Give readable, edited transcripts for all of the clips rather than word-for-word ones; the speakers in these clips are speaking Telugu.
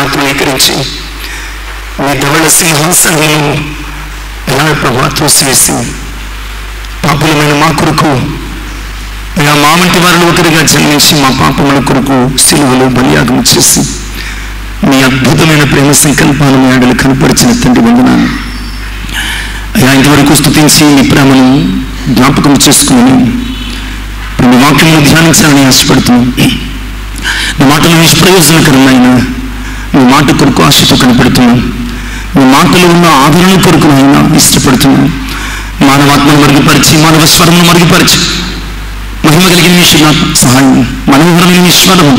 ఆత్మీకరించి మీ ధవళ సింహాసనంలో ఎలా ప్రభా తోసివేసి పాపులమైన మా కొరకు అయా మా వంటి వారిలో ఒకరిగా జన్మించి మా పాపముల కొరకు సిలువలో బలియాగం చేసి మీ అద్భుతమైన ప్రేమ సంకల్పాలు మీ ఆడలు కనపరిచిన తండ్రి వందనాలు అయా. ఇంతవరకు స్తుతించి మీ ప్రేమను జ్ఞాపకం చేసుకుని మీ వాక్యమును ధ్యానించాలని ఆశపడుతున్నాం. మీ మాటలు నిష్ప్రయోజనకరమైన మీ మాట కొరకు ఆశతో కనపడుతున్నాం. మీ మాటలో ఉన్న ఆదరణ కొరకు అయినా ఇష్టపడుతున్నాం. మానవాత్మను మరుగుపరిచి మానవ స్వరమును మరుగుపరిచి మహిమ కలిగిన మీ సహాయం మనోహరమైన మీ స్వరము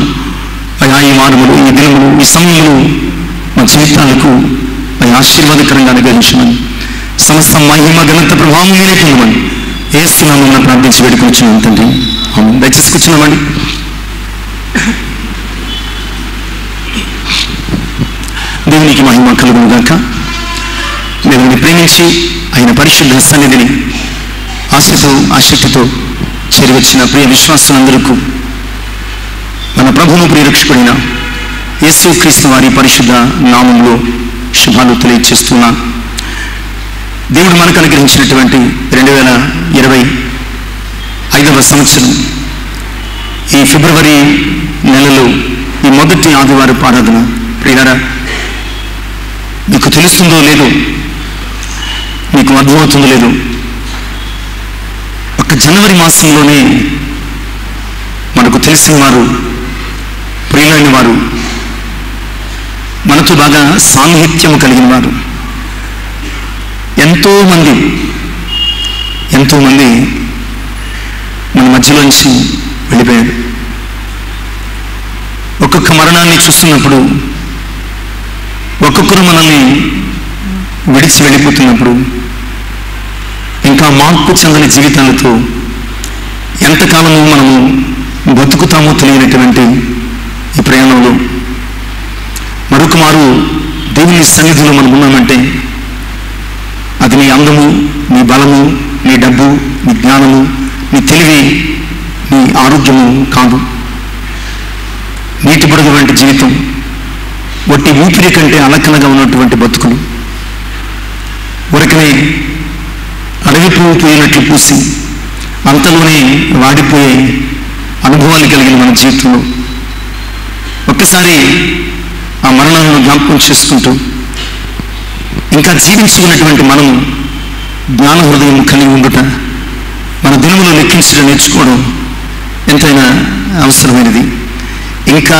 అయా ఈ వారములు ఈ దినములు ఈ సమయంలో మా జీవితాలకు అయా ఆశీర్వాదకరంగా అనుగ్రహించమని సమస్త మహిమ ఘనత ప్రభావం మీరే పొందమని ఏస్తున్నామన్న ప్రార్థించి వేడుకొచ్చున్నాం తండ్రి. అవును, దయచేసి కూర్చున్నామండి. దేవునికి మహిమ కలుగును గాక. దేవుని ప్రేమించి ఆయన పరిశుద్ధ సన్నిధిని ఆశతో ఆసక్తితో చేరివచ్చిన ప్రియ విశ్వాసులందరికీ మన ప్రభువును ప్రియరక్షకుడైన యేసుక్రీస్తు వారి పరిశుద్ధ నామంలో శుభాలు తెలియజేస్తున్నా. దేవుడు మనకు అనుగ్రహించినటువంటి 2025వ సంవత్సరం ఈ ఫిబ్రవరి నెలలో ఈ మొదటి ఆదివారపు ఆరాధన ప్రియులారా, మీకు తెలుస్తుందో లేదో, మీకు అర్థమవుతుందో లేదో, ఒక జనవరి మాసంలోనే మనకు తెలిసిన వారు, ప్రియులైన వారు, మనతో బాగా సాన్నిహిత్యం కలిగిన వారు ఎంతోమంది మన మధ్యలోంచి వెళ్ళిపోయారు. ఒక్కొక్క మరణాన్ని చూస్తున్నప్పుడు, ఒక్కొక్కరు మనల్ని విడిచి వెళ్ళిపోతున్నప్పుడు, ఇంకా మార్పు చెందని జీవితాలతో ఎంతకాలము మనము బతుకుతామో తెలియనటువంటి ఈ ప్రయాణంలో మరొక మారు దేవుని సన్నిధిలో మనం ఉన్నామంటే అది నీ అందము, నీ బలము, నీ డబ్బు, నీ జ్ఞానము, నీ తెలివి, నీ ఆరోగ్యము కాదు. నీటి బుడగ వంటి జీవితం, వట్టి ఊపిరి కంటే అలకలగా ఉన్నటువంటి బతుకులు, ఉరకనే అడవి పువ్వు పోయినట్లు పూసి అంతలోనే వాడిపోయే అనుభవాలు కలిగిన మన జీవితంలో ఒక్కసారి ఆ మరణాలను జ్ఞాపకం చేసుకుంటూ ఇంకా జీవించుకున్నటువంటి మనము జ్ఞాన హృదయం కలిగి ఉండుట, మన దినములు లెక్కించడం నేర్చుకోవడం ఎంతైనా అవసరమైనది. ఇంకా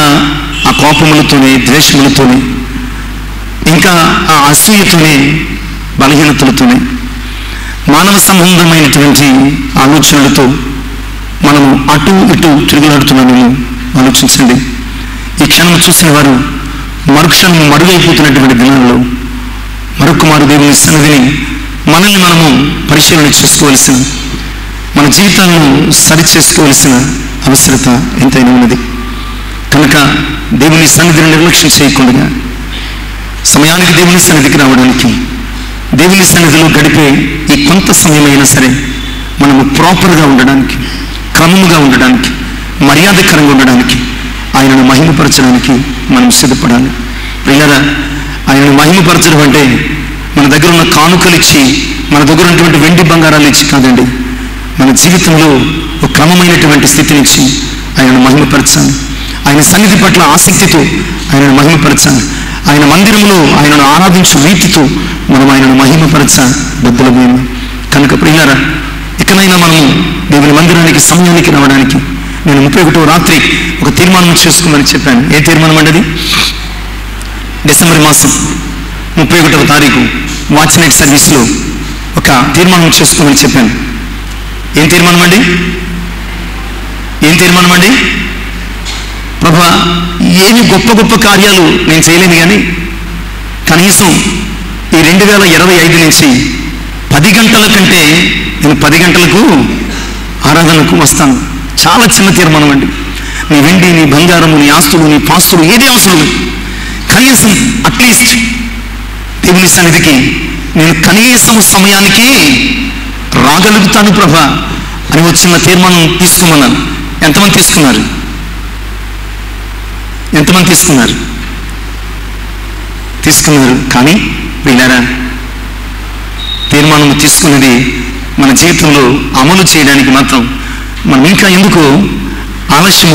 ఆ కోపములతోనే, ద్వేషములతోనే, ఇంకా ఆ అసూయతోనే, బలహీనతలతోనే, మానవ సంబంధమైనటువంటి ఆలోచనలతో మనము అటు ఇటు తిరుగులాడుతున్నామేమో ఆలోచించండి. ఈ క్షణం చూసిన వారు మరుక్షణం మరుగైపోతున్నటువంటి దినాల్లో మరొక మారు దేవుని సన్నిధిని మనల్ని మనము పరిశీలన చేసుకోవలసిన, మన జీవితాలను సరి చేసుకోవలసిన అవసరత ఎంతైనా ఉన్నది. కనుక దేవుని సన్నిధిని నిర్లక్ష్యం చేయకుండా సమయానికి దేవుని సన్నిధికి రావడానికి, దేవుని సన్నిధిలో గడిపే ఈ కొంత సమయమైనా సరే మనము ప్రాపర్గా ఉండడానికి, క్రమముగా ఉండడానికి, మర్యాదకరంగా ఉండడానికి, ఆయనను మహిమపరచడానికి మనం సిద్ధపడాలి. ప్రియులారా, ఆయనను మహిమపరచడం అంటే మన దగ్గర ఉన్న కానుకలు ఇచ్చి, మన దగ్గర ఉన్నటువంటి వెండి బంగారాలు ఇచ్చి కాదండి. మన జీవితంలో ఒక క్రమమైనటువంటి స్థితినిచ్చి ఆయనను మహిమపరచాలి. ఆయన సన్నిధి పట్ల ఆసక్తితో ఆయనను మహిమపరచాలి. ఆయన మందిరంలో ఆయనను ఆరాధించు రీతితో మనం ఆయనను మహిమపరచ బద్దలమైన. కనుక ప్రియులారా, ఇకనైనా మనము దేవుని మందిరానికి సమయానికి రావడానికి నేను 31వ రాత్రి ఒక తీర్మానం చేసుకోమని చెప్పాను. ఏ తీర్మానం అండి? అది డిసెంబర్ మాసం 31వ తారీఖు వాచ్ నైట్ సర్వీస్లో ఒక తీర్మానం చేసుకోమని చెప్పాను. ఏం తీర్మానం అండి? ప్రభా, ఏమి గొప్ప గొప్ప కార్యాలు నేను చేయలేను, కానీ కనీసం ఈ 2025 నుంచి 10 గంటల కంటే నేను 10 గంటలకు ఆరాధనకు వస్తాను. చాలా చిన్న తీర్మానం అండి. నీ వెండి, నీ బంగారము, నీ ఆస్తులు, నీ పాస్తులు ఏది అవసరం లేదు. కనీసం అట్లీస్ట్ దేవుని సన్నిధికి నేను కనీసం సమయానికి రాగలుగుతాను ప్రభా అని వచ్చిన తీర్మానం తీసుకోమన్నాను. ఎంతమంది తీసుకున్నారు? తీసుకున్నారు. కానీ వీళ్ళారా, తీర్మానం తీసుకున్నది మన జీవితంలో అమలు చేయడానికి మాత్రం మనం ఇంకా ఎందుకు ఆలస్యం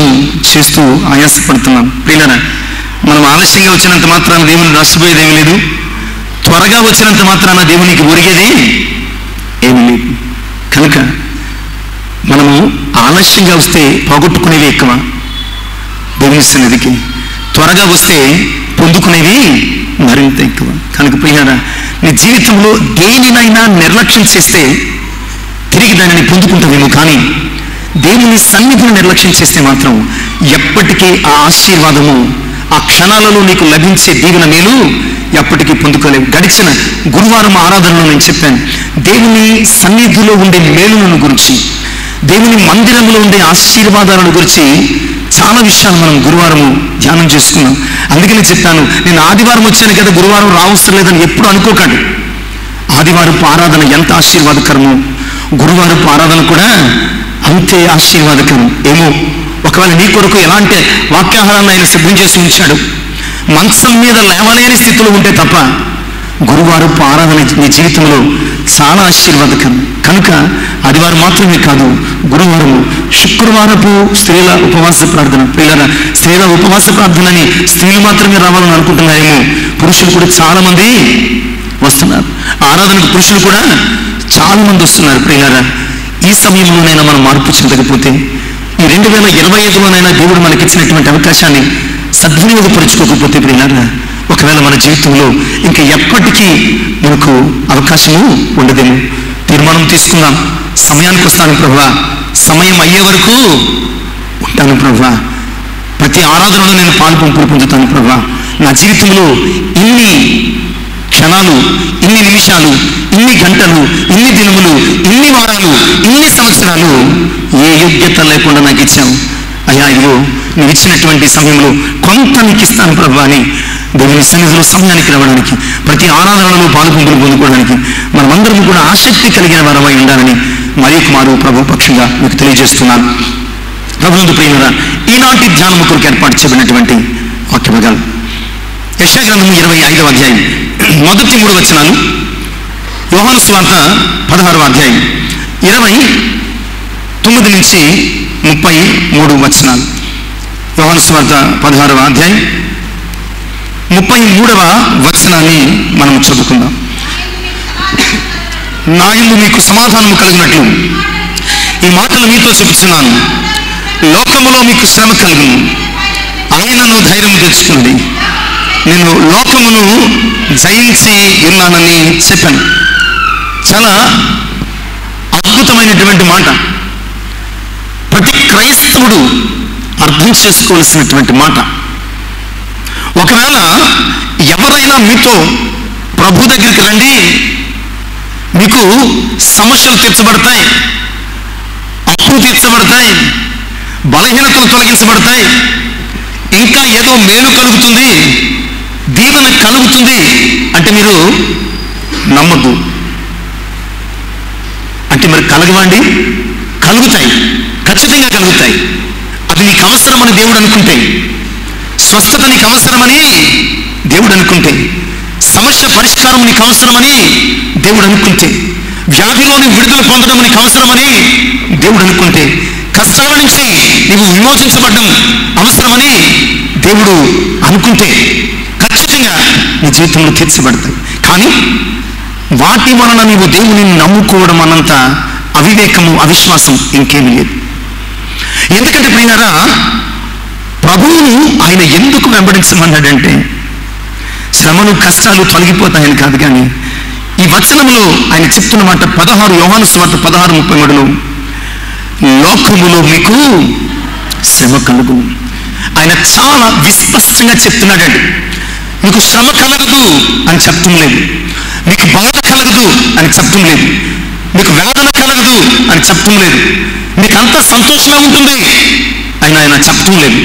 చేస్తూ ఆయాసపడుతున్నాం? వీళ్ళారా, మనం ఆలస్యంగా వచ్చినంత మాత్రాన దేవుని నష్టపోయేది ఏమీ లేదు, త్వరగా వచ్చినంత మాత్రాన దేవునికి ఒరిగేది ఏమీ లేదు. కనుక మనము ఆలస్యంగా వస్తే పోగొట్టుకునేవి ఎక్కువ దేవుని సన్నిధికి, త్వరగా వస్తే పొందుకునేవి మరింత ఎక్కువ. కనుక ప్రియారా, నీ జీవితంలో దేనినైనా నిర్లక్ష్యం చేస్తే తిరిగి దానిని పొందుకుంటావేమో, కానీ దేవుని సన్నిధిని నిర్లక్ష్యం చేస్తే మాత్రం ఎప్పటికీ ఆ ఆశీర్వాదము, ఆ క్షణాలలో నీకు లభించే దీవెన మేలు ఎప్పటికీ పొందుకోలేవు. గడిచిన గురువారం ఆరాధనలో నేను చెప్పాను, దేవుని సన్నిధిలో ఉండే మేలులను గురించి, దేవుని మందిరంలో ఉండే ఆశీర్వాదాలను గురించి చాలా విషయాలు మనం గురువారము ధ్యానం చేసుకున్నాం. అందుకని చెప్పాను, నేను ఆదివారం వచ్చాను కదా, గురువారం రావసరం లేదని ఎప్పుడు అనుకోకండి. ఆదివారపు ఆరాధన ఎంత ఆశీర్వాదకరమో, గురువారపు ఆరాధన కూడా అంతే ఆశీర్వాదకరం. ఏమో, ఒకవేళ నీ కొరకు ఎలాంటి వాక్యాహారాన్ని ఆయన సిద్ధం చేసి ఉంచాడు, మంచం మీద లేవలేని స్థితిలో ఉంటే తప్ప గురువారపు ఆరాధన నీ జీవితంలో చాలా ఆశీర్వాదకరం. కనుక ఆదివారం మాత్రమే కాదు, గురువారము, శుక్రవారపు స్త్రీల ఉపవాస ప్రార్థన. పిల్లల స్త్రీల ఉపవాస ప్రార్థనని స్త్రీలు మాత్రమే రావాలని అనుకుంటున్నారేమో, పురుషులు కూడా చాలా మంది వస్తున్నారు. ఆరాధనకు పురుషులు కూడా చాలా మంది వస్తున్నారు. ప్రియులారా, ఈ సమయంలోనైనా మనం మార్పు చెందకపోతే, ఈ 2025లోనైనా దేవుడు మనకిచ్చినటువంటి అవకాశాన్ని సద్వినియోగపరుచుకోకపోతే ప్రియులారా, ఒకవేళ మన జీవితంలో ఇంకా ఎప్పటికీ మనకు అవకాశము ఉండదేమో. తీర్మానం తీసుకుందాం, సమయానికి వస్తాను ప్రభువా, సమయం అయ్యే వరకు ఉంటాను ప్రభువా, ప్రతి ఆరాధనలో నేను పాల్పంపులు పొందుతాను ప్రభువా. నా జీవితంలో ఇన్ని క్షణాలు, ఇన్ని నిమిషాలు, ఇన్ని గంటలు, ఇన్ని దినములు, ఇన్ని వారాలు, ఇన్ని సంవత్సరాలు ఏ యోగ్యత లేకుండా నాకు ఇచ్చావు అయ్యా, ఇదిగో నువ్వు ఇచ్చినటువంటి సమయంలో కొంత నీకు ఇస్తాను ప్రభు అని దేవుని సన్నిధిలో సమయానికి రావడానికి, ప్రతి ఆరాధనలో పాలుపంపులు పొందుకోవడానికి మనమందరం కూడా ఆసక్తి కలిగిన వారమై ఉండాలని మరి మారు ప్రభు పక్షంగా మీకు తెలియజేస్తున్నాను. ప్రభునందు ప్రియులారా, ఈనాటి ధ్యానము కొరకు ఏర్పాటు చేయబడినటువంటి వాక్య భాగాలు యెషయా గ్రంథము 25వ అధ్యాయం మొదటి 3 వచనాలు, యోహాను సువార్త 16వ అధ్యాయం 29 నుంచి 33 వచనాలు. యోహాను సువార్త 16వ అధ్యాయం 33వ వచనాన్ని మనం చదువుకుందాం. నా యందు మీకు సమాధానము కలిగినట్లు ఈ మాటలు మీతో చెబుతున్నాను, లోకములో మీకు శ్రమ కలుగును, ఆయనను ధైర్యం తెచ్చుకోండి, నేను లోకమును జయించి ఉన్నానని చెప్పాను. చాలా అద్భుతమైనటువంటి మాట, ప్రతి క్రైస్తవుడు అర్థం చేసుకోవాల్సినటువంటి మాట. ఒకవేళ ఎవరైనా మీతో ప్రభు దగ్గరికి రండి, మీకు సమస్యలు తీర్చబడతాయి, అప్పులు తీర్చబడతాయి, బలహీనతలు తొలగించబడతాయి, ఇంకా ఏదో మేలు కలుగుతుంది, దీవెన కలుగుతుంది అంటే మీరు నమ్మద్దు. అంటే మరి కలగవండి, కలుగుతాయి, ఖచ్చితంగా కలుగుతాయి. అది నీకు అవసరమని దేవుడు అనుకుంటే, స్వస్థత నీకు అవసరమని దేవుడు అనుకుంటే, సమస్య పరిష్కారం నీకు అవసరమని దేవుడు అనుకుంటే, వ్యాధిలోని విడుదల పొందడం నీకు అవసరమని దేవుడు అనుకుంటే, కష్టాల నుంచి నీవు విమోచించబడ్డం అవసరమని దేవుడు అనుకుంటే ఖచ్చితంగా నీ జీవితంలో తీర్చబడతాయి. కానీ వాటి వలన నీవు దేవుని నమ్ముకోవడం అన్నంత అవివేకము, అవిశ్వాసం ఇంకేమీ లేదు. ఎందుకంటే ప్రియులారా, ప్రభువును ఆయన ఎందుకు వెంబడించమన్నాడంటే శ్రమలు, కష్టాలు తొలగిపోతాయని కాదు. కానీ ఈ వచనంలో ఆయన చెప్తున్న మాట 16 యోహాను సువార్త 16:33లో లోకములో మీకు శ్రమ కలుగు. ఆయన చాలా విస్పష్టంగా చెప్తున్నాడండి. మీకు శ్రమ కలగదు అని చెప్పడం లేదు, మీకు బాధ కలగదు అని చెప్పడం లేదు, మీకు వేదన కలగదు అని చెప్పడం లేదు, మీకు అంత సంతోషంగా ఉంటుంది అని ఆయన చెప్పడం లేదు.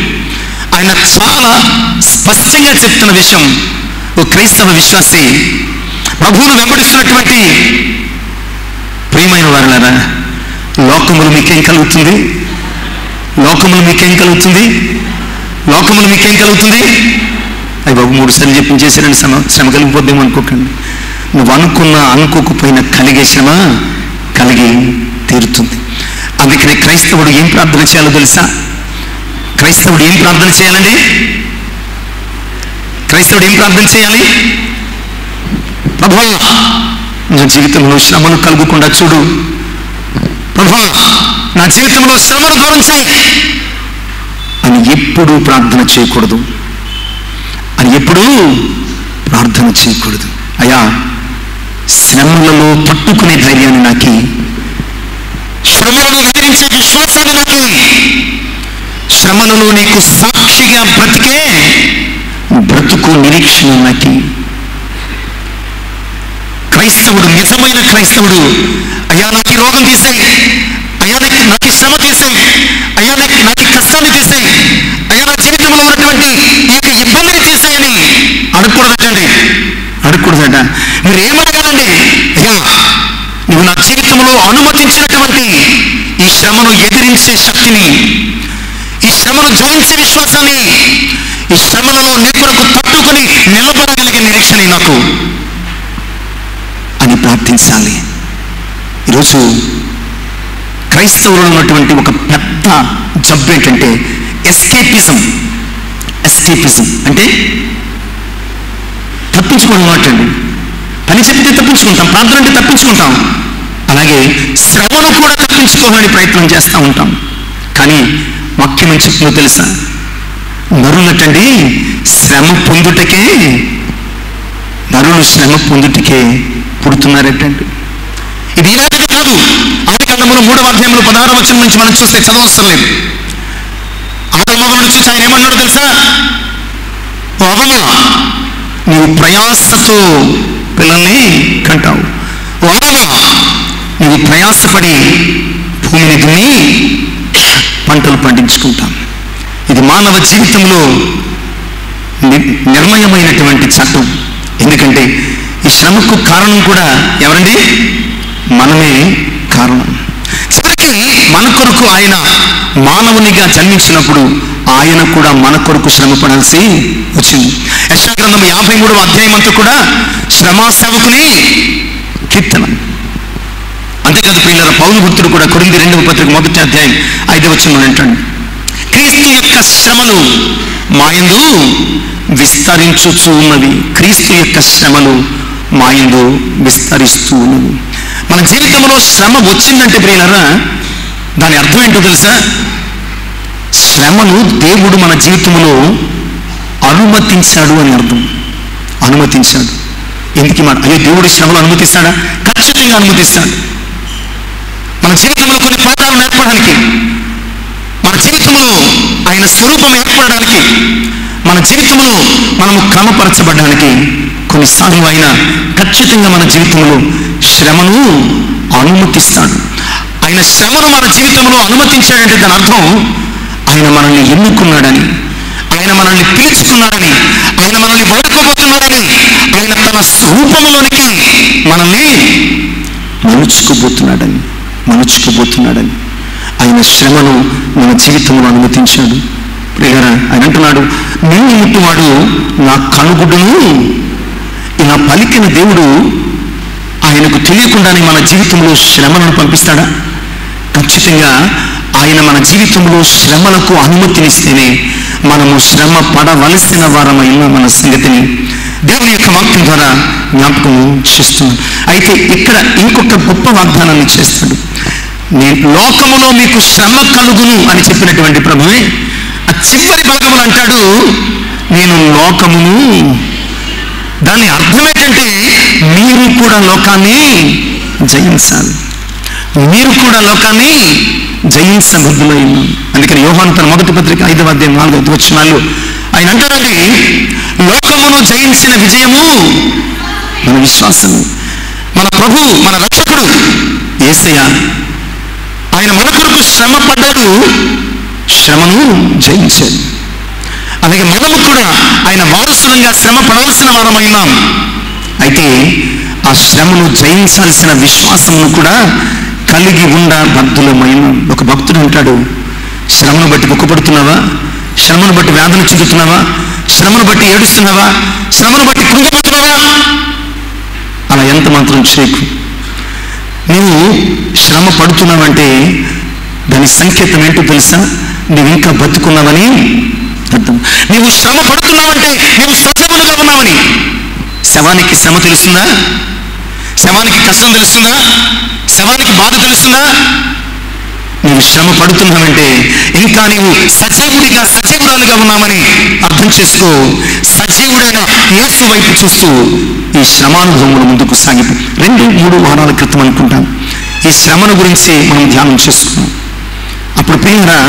ఆయన చాలా స్పష్టంగా చెప్తున్న విషయం, ఓ క్రైస్తవ విశ్వాసి, ప్రభువును వెంబడిస్తున్నటువంటి ప్రియమైన వారులారా, లోకములు మీకేం కలుగుతుంది? లోకములు మీకేం కలుగుతుంది? లోకములు మీకేం కలుగుతుంది? అవి బాబు 3 సార్లు చెప్పించేసారని శ్రమ కలిగిపోద్దేమో అనుకోకండి. నువ్వు అనుకోకపోయినా కలిగే శ్రమ కలిగి తీరుతుంది. అందుకని క్రైస్తవుడు ఏం ప్రార్థన చేయాలో తెలుసా? క్రైస్తవుడు ఏం ప్రార్థన చేయాలండి? క్రైస్తవుడు ఏం ప్రార్థన చేయాలి? ప్రభువా నా జీవితంలో శ్రమను కలుగకుండా చూడు, ప్రభువా నా జీవితంలో శ్రమను దూరం చేయి అని ఎప్పుడూ ప్రార్థన చేయకూడదు. అయ్యా శ్రమలలో పట్టుకునే ధైర్యాన్ని నాకి, శ్రమలను ఎదిరించే విశ్వాసాన్ని నాకి, శ్రమలలో నీకు సాక్షిగా బ్రతికే బ్రతుకు నిరీక్షణ నాకి. క్రైస్తవుడు, నిజమైన క్రైస్తవుడు, అయ్యా నాకు ఈ రోగం తీసేయి, అయ్యా నాకు ఈ శ్రమ తీసేయి, అయ్యా నాకు ఈ కష్టాన్ని తీసేయి, అయ్యా నా జీవితంలో ఉన్నటువంటి ఈ యొక్క ఇబ్బందిని తీసేయని అడగకూడదట. మీరు ఏమడగాలండి? అయ్యా నువ్వు నా జీవితంలో అనుమతించినటువంటి ఈ శ్రమను ఎదిరించే శక్తిని, ఈ శ్రమను జయించే విశ్వాసాన్ని, ఈ శ్రమలలో నీ కొరకు తట్టుకుని నిలబడగలిగే నిరీక్షణ నాకు అని ప్రార్థించాలి. ఈరోజు క్రైస్తవులు ఉన్నటువంటి ఒక పెద్ద జబ్బు ఏంటంటే ఎస్కేపిజం అంటే తప్పించుకోవడం మాటండి. పని చెప్తే తప్పించుకుంటాం, ప్రార్థన అంటే తప్పించుకుంటాం, అలాగే శ్రమను కూడా తప్పించుకోవాలని ప్రయత్నం చేస్తూ ఉంటాం. కానీ వాక్యం ఏం చెప్తుందో తెలుసా? నరులటండి శ్రమ పొందుటకే పుడుతున్నారటండి. ఇది ఈనాటిది కాదు. ఆదికాండములో 3వ అధ్యాయంలో 16వ వచనం నుంచి మనం చూస్తే చదవవసరం లేదు. ఆదమవలను చూసి ఆయన ఏమన్నాడు తెలుసా? ఓ అవమా, నీవు ప్రయాసతో పిల్లల్ని కంటావు. ఓ అవమా, నీవు ప్రయాసపడి భూమిని దున్ని పంటలు పండించుకుంటాం. ఇది మానవ జీవితంలో నిర్ణయమైనటువంటి చట్టం. ఎందుకంటే ఈ శ్రమకు కారణం కూడా ఎవరండి? మనమే కారణం. చివరికి మన కొరకు ఆయన మానవునిగా జన్మించినప్పుడు ఆయన కూడా మన కొరకు శ్రమ పడాల్సి వచ్చింది. యెషయా గ్రంథం 53వ అధ్యాయం అంతా కూడా శ్రమా సేవకుని కీర్తన. అంతేకాదు ప్రియులారా, పౌలు భక్తుడు కూడా కొరింథీ 2వ పత్రిక 1వ అధ్యాయం 5వ వచనంలో అంటాడు, క్రీస్తు యొక్క శ్రమలు మాయందు విస్తరించుచూ ఉన్నవి. క్రీస్తు యొక్క శ్రమలు మాయందు విస్తరిస్తూ ఉన్నవి. మన జీవితంలో శ్రమ వచ్చిందంటే ప్రియులారా, దాని అర్థం ఏంటో తెలుసా? శ్రమను దేవుడు మన జీవితంలో అనుమతించాడు అని అర్థం. అనుమతించాడు. ఎందుకు మాట? అయ్యో దేవుడు శ్రమలు అనుమతిస్తాడా? ఖచ్చితంగా అనుమతిస్తాడు. మన జీవితంలో కొన్ని పాఠాలు నేర్పడానికి, మన జీవితంలో ఆయన స్వరూపం ఏర్పడడానికి, మన జీవితంలో మనము క్రమపరచబడడానికి కొన్నిసార్లు ఆయన ఖచ్చితంగా మన జీవితంలో శ్రమను అనుమతిస్తాడు. ఆయన శ్రమను మన జీవితంలో అనుమతించాడంటే దాని అర్థం ఆయన మనల్ని ఎన్నుకున్నాడని, ఆయన మనల్ని పిలుచుకున్నాడని, ఆయన మనల్ని వాడుకోబోతున్నాడని, ఆయన తన స్వరూపంలోనికి మనల్ని మలుచుకోబోతున్నాడని ఆయన శ్రమను మన జీవితంలో అనుమతించాడు. ప్రియులారా, ఆయన అంటున్నాడు, నిన్ను ముట్టువాడు నా కనుగుడ్డును. ఇలా పలికిన దేవుడు ఆయనకు తెలియకుండానే మన జీవితంలో శ్రమలను పంపిస్తాడా? ఖచ్చితంగా ఆయన మన జీవితంలో శ్రమలకు అనుమతినిస్తేనే మనము శ్రమ పడవలసిన వారమైన మన సంగతిని దేవుని యొక్క వాక్యం ద్వారా జ్ఞాపకం చేస్తున్నాడు. అయితే ఇక్కడ ఇంకొక గొప్ప వాగ్దానాన్ని చేస్తాడు. నేను లోకములో మీకు శ్రమ కలుగును అని చెప్పినటువంటి ప్రభువే ఆ చివరి భాగములు అంటాడు, నేను లోకమును. దాని అర్థం ఏంటంటే మీరు కూడా లోకాన్ని జయించాలి, మీరు కూడా లోకాన్ని జయించబద్దులై ఉన్నాం. అందుకని యోహాను తన 1వ పత్రిక 5వ అధ్యాయం 4వ వచనాలు ఆయన అంటాడండి, లోకమును జయించిన విజయము మన విశ్వాసము. మన ప్రభు, మన రక్షకుడు యేసయ్య, ఆయన మన కొరకు శ్రమ పడ్డాడు, శ్రమను జయించాడు. అలాగే మనము కూడా ఆయన వారసులంగా శ్రమ పడవలసిన వారమైనాం. అయితే ఆ శ్రమను జయించాల్సిన విశ్వాసమును కూడా కలిగి ఉండబద్దులమైన ఒక భక్తుడు అంటాడు, శ్రమను బట్టి దుఃఖపడుతున్నావా? శ్రమను బట్టి వేదన చెందుతున్నావా? శ్రమను బట్టి ఏడుస్తున్నావా? శ్రమను బట్టి కృంగిపోతున్నావా? అలా ఎంత మాత్రం చేయకు. నువ్వు శ్రమ పడుతున్నావంటే దాని సంకేతం ఏంటో తెలుసా? నువ్వు ఇంకా బతుకున్నావని అర్థం. నువ్వు శ్రమ పడుతున్నావంటే నువ్వు సజీవులుగా ఉన్నావని. శవానికి శ్రమ తెలుస్తుందా? శవానికి కష్టం తెలుస్తుందా? శవానికి బాధ తెలుస్తుందా? నువ్వు శ్రమ పడుతున్నావంటే ఇంకా నీవు సజీవురాలుగా ఉన్నామని అర్థం చేసుకో. సజీవుడైన యేసు వైపు చూస్తూ ఈ శ్రమానుభవములు ముందుకు సాగిపో. 2-3 వారాల క్రితం అనుకుంటాం ఈ శ్రమను గురించి మనం ధ్యానం చేసుకున్నాం. అప్పుడు ప్రియురా,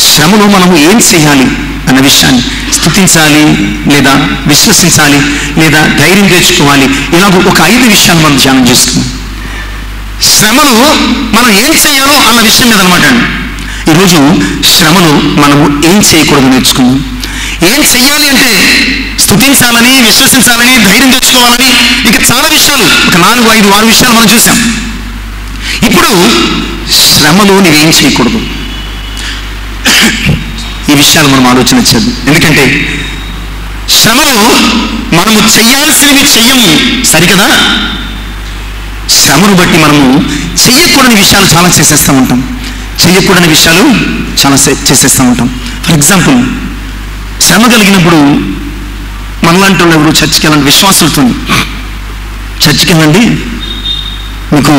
శ్రమలో మనము ఏం చేయాలి అన్న విషయాన్ని, స్తుతించాలి లేదా విశ్వసించాలి లేదా ధైర్యం తెచ్చుకోవాలి, ఇలాగ ఒక 5 విషయాలు మనం ధ్యానం చేసుకున్నాం. శ్రమలో మనం ఏం చేయాలో అన్న విషయం మీద అనమాట అండి. ఈరోజు శ్రమలో మనము ఏం చేయకూడదు నేర్చుకున్నాం. ఏం చెయ్యాలి అంటే స్తుతించాలని, విశ్వసించాలని, ధైర్యం తెచ్చుకోవాలని, ఇక చాలా విషయాలు, ఒక 4-5-6 విషయాలు మనం చూసాం. ఇప్పుడు శ్రమలో నీవేం చేయకూడదు, ఈ విషయాలు మనం ఆలోచన చేద్దాం. ఎందుకంటే శ్రమలో మనము చెయ్యాల్సినవి చెయ్యము, సరికదా? శ్రమను బట్టి మనము చెయ్యకూడని విషయాలు చాలా చేసేస్తూ ఉంటాం. చెయ్యకూడని విషయాలు చాలా చేసేస్తూ ఉంటాం. ఫర్ ఎగ్జాంపుల్, శ్రమ కలిగినప్పుడు మనలాంటి వాళ్ళు ఎవరు చర్చికి వెళ్ళండి, విశ్వాసులతో చర్చికి వెళ్ళండి, మీకు